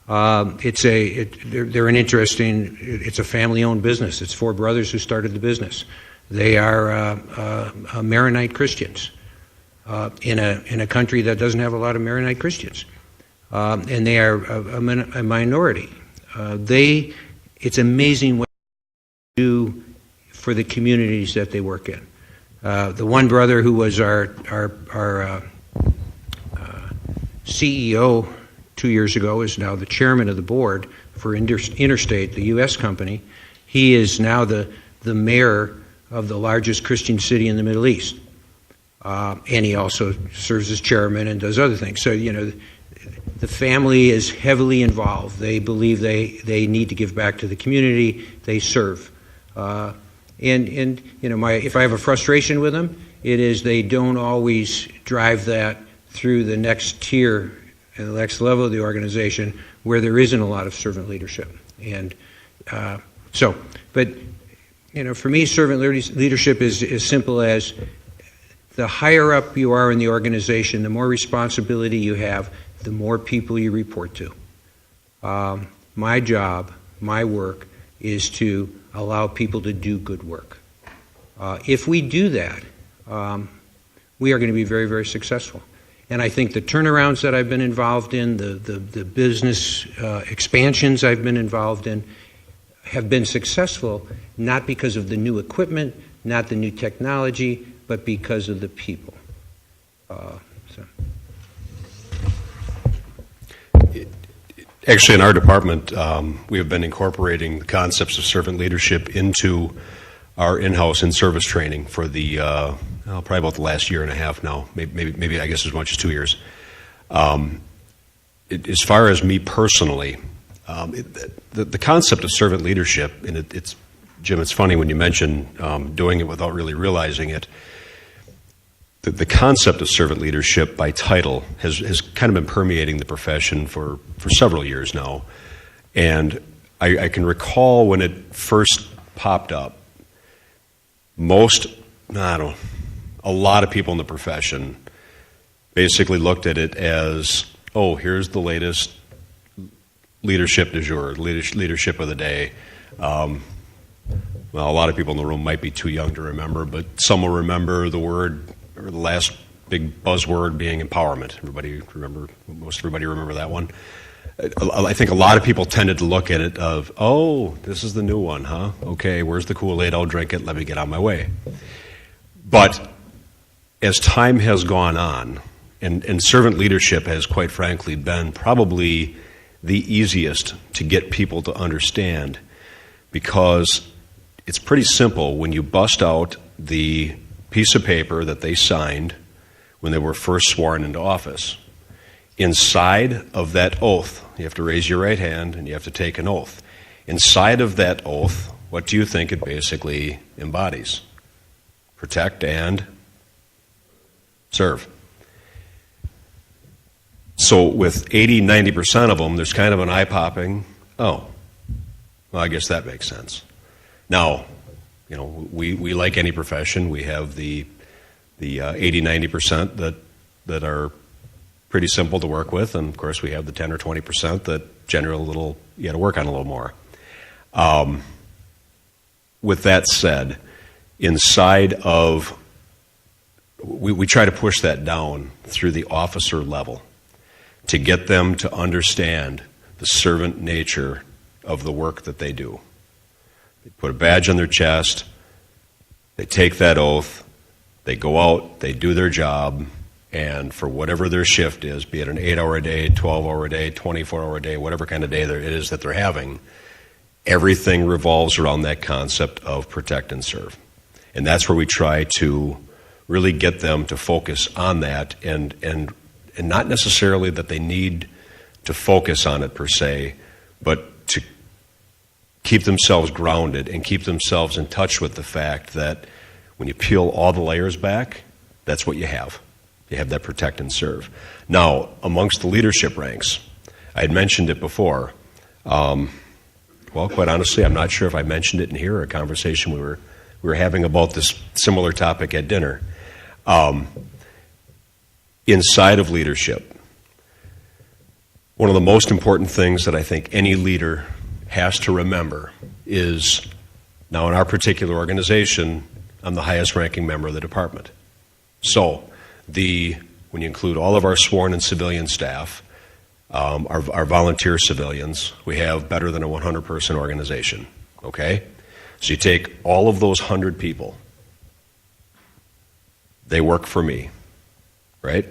They're an interesting. It's a family-owned business. It's 4 brothers who started the business. They are Maronite Christians in a country that doesn't have a lot of Maronite Christians, and they are a minority. It's amazing what they do for the communities that they work in. The one brother who was our CEO 2 years ago is now the chairman of the board for Interstate, the U.S. company. He is now the mayor of the largest Christian city in the Middle East. And he also serves as chairman and does other things. So, the family is heavily involved. They believe they need to give back to the community they serve. If I have a frustration with them, it is they don't always drive that through the next tier and the next level of the organization where there isn't a lot of servant leadership. And for me, servant leadership is as simple as the higher up you are in the organization, the more responsibility you have, the more people you report to. My job, my work, is to allow people to do good work. If we do that, we are going to be very, very successful. And I think the turnarounds that I've been involved in, the business expansions I've been involved in, have been successful not because of the new equipment, not the new technology, but because of the people. Actually, in our department, we have been incorporating the concepts of servant leadership into our in-house in-service training for the probably about the last year and a half now, maybe I guess as much as 2 years. As far as me personally, the concept of servant leadership, and it's Jim, it's funny when you mention doing it without really realizing it. The concept of servant leadership by title has kind of been permeating the profession for several years now. And I can recall when it first popped up, a lot of people in the profession basically looked at it as, oh, here's the latest leadership du jour, leadership of the day. Well, a lot of people in the room might be too young to remember, but some will remember the word, or the last big buzzword being empowerment. Most everybody remember that one. I think a lot of people tended to look at it of, oh, this is the new one, huh? Okay, where's the Kool-Aid? I'll drink it. Let me get on my way. But as time has gone on, and servant leadership has, quite frankly, been probably the easiest to get people to understand, because it's pretty simple when you bust out the piece of paper that they signed when they were first sworn into office. Inside of that oath, you have to raise your right hand and you have to take an oath. Inside of that oath, what do you think it basically embodies? Protect and serve. So with 80-90% of them, there's kind of an eye-popping, oh, well, I guess that makes sense. Now, we like any profession, we have the 80-90% that are pretty simple to work with, and of course we have the 10 or 20% that generally you got to work on a little more. With that said, inside of, we try to push that down through the officer level to get them to understand the servant nature of the work that they do. They put a badge on their chest, they take that oath, they go out, they do their job, and for whatever their shift is, be it an 8-hour day, 12-hour day, 24-hour day, whatever kind of day it is that they're having, everything revolves around that concept of protect and serve. And that's where we try to really get them to focus on that, and not necessarily that they need to focus on it per se, but to keep themselves grounded and keep themselves in touch with the fact that when you peel all the layers back, that's what you have. You have that protect and serve. Now, amongst the leadership ranks, I had mentioned it before. Well, quite honestly, I'm not sure if I mentioned it in here or a conversation we were having about this similar topic at dinner. Inside of leadership, one of the most important things that I think any leader has to remember is, now in our particular organization, I'm the highest ranking member of the department. So, when you include all of our sworn and civilian staff, our volunteer civilians, we have better than a 100-person organization, okay? So you take all of those 100 people, they work for me, right?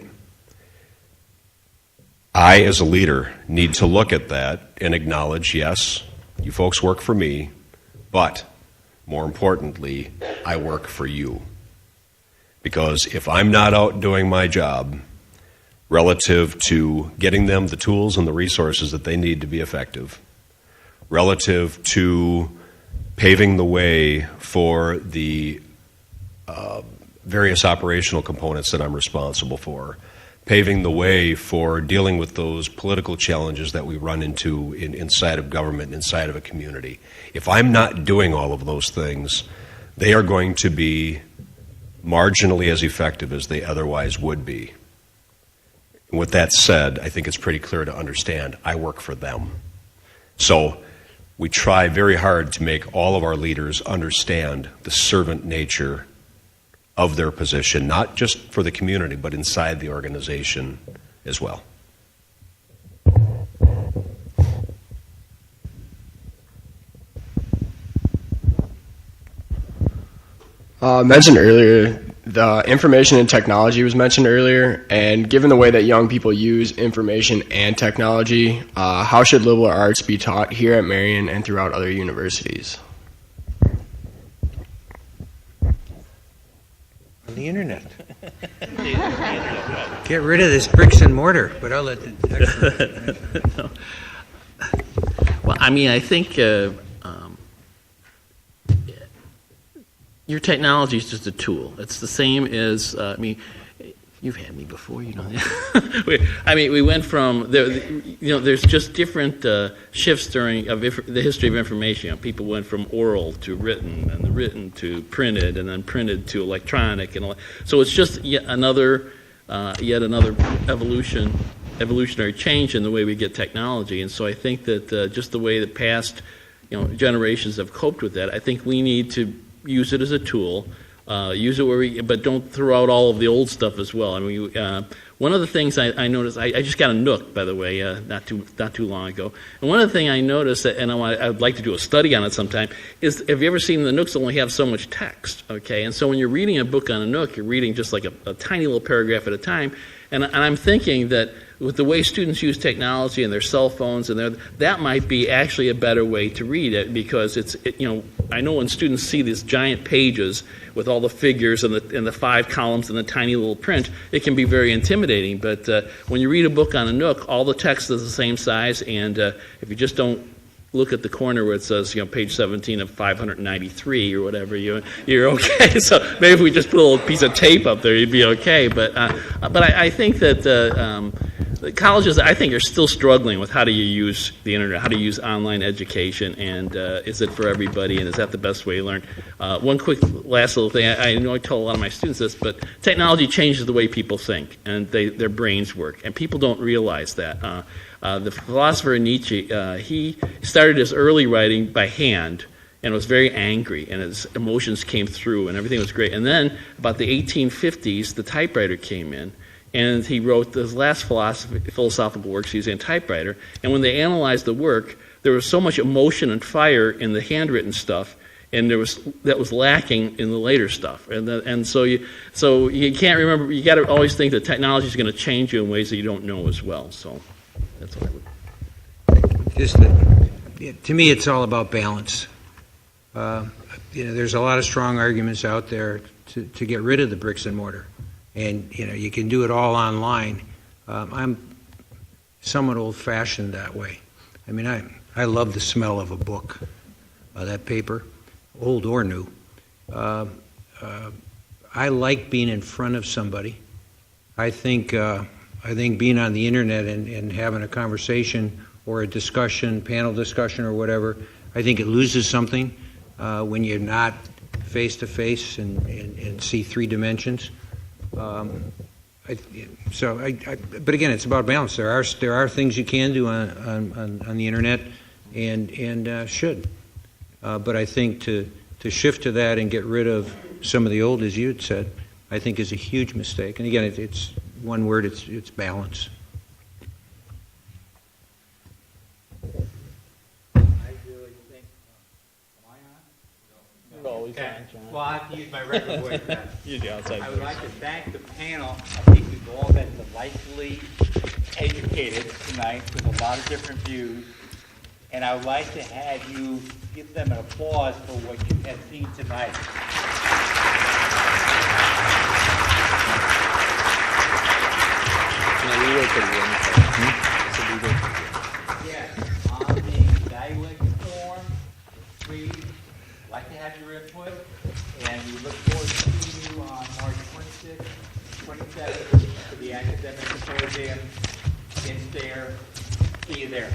I, as a leader, need to look at that and acknowledge, yes, you folks work for me, but more importantly, I work for you. Because if I'm not out doing my job relative to getting them the tools and the resources that they need to be effective, relative to paving the way for the various operational components that I'm responsible for, paving the way for dealing with those political challenges that we run into inside of government, inside of a community. If I'm not doing all of those things, they are going to be marginally as effective as they otherwise would be. And with that said, I think it's pretty clear to understand I work for them. So we try very hard to make all of our leaders understand the servant nature of their position, not just for the community, but inside the organization as well. Mentioned earlier, the information and technology was mentioned earlier, and given the way that young people use information and technology, how should liberal arts be taught here at Marian and throughout other universities? On the internet. Get rid of this bricks and mortar, but I'll let the No. Well, I mean, I think your technology is just a tool. It's the same as, I mean, you've had me before, you know that. I mean, we went from, there's just different shifts during the history of information. You know, people went from oral to written, and the written to printed, and then printed to electronic. And so it's just yet another evolutionary change in the way we get technology. And so I think that just the way the past generations have coped with that, I think we need to use it as a tool, use it but don't throw out all of the old stuff as well. I mean, one of the things I noticed, I just got a Nook, by the way, not too long ago. And one of the things I noticed, and I would like to do a study on it sometime, is have you ever seen the Nooks only have so much text? Okay, and so when you're reading a book on a Nook, you're reading just like a tiny little paragraph at a time. And I'm thinking that with the way students use technology and their cell phones, and that might be actually a better way to read it, because I know when students see these giant pages with all the figures and the 5 columns and the tiny little print, it can be very intimidating. But when you read a book on a Nook, all the text is the same size, and if you just don't look at the corner where it says, page 17 of 593 or whatever, you're okay. So maybe if we just put a little piece of tape up there, you'd be okay. But I think that the colleges, I think, are still struggling with how do you use the internet, how to use online education, and is it for everybody, and is that the best way to learn? One quick last little thing, I know I tell a lot of my students this, but technology changes the way people think and their brains work, and people don't realize that. The philosopher Nietzsche, he started his early writing by hand and was very angry, and his emotions came through, and everything was great. And then, about the 1850s, the typewriter came in, and he wrote his last philosophical works using a typewriter. And when they analyzed the work, there was so much emotion and fire in the handwritten stuff, and that was lacking in the later stuff. And so you can't remember. You got to always think that technology is going to change you in ways that you don't know as well. So that's what I would. Just to me, it's all about balance. There's a lot of strong arguments out there to get rid of the bricks and mortar, and you can do it all online. I'm somewhat old-fashioned that way. I mean, I love the smell of a book, that paper, old or new. I like being in front of somebody. I think being on the internet and having a conversation or a discussion, panel discussion or whatever, I think it loses something when you're not face to face and see three dimensions. But again, it's about balance. There are things you can do on the internet and should. But I think to shift to that and get rid of some of the old, as you had said, I think is a huge mistake. And again, it's one word, it's balance. Okay. Well, I have to use my record voice then. I would like to thank the panel. I think we've all been delightfully educated tonight with a lot of different views. And I would like to have you give them an applause for what you have seen tonight. Yes, on the evaluation form, we'd like to have your input, and we look forward to seeing you on March 26th, 27th for the academic symposium in Stair. See you there.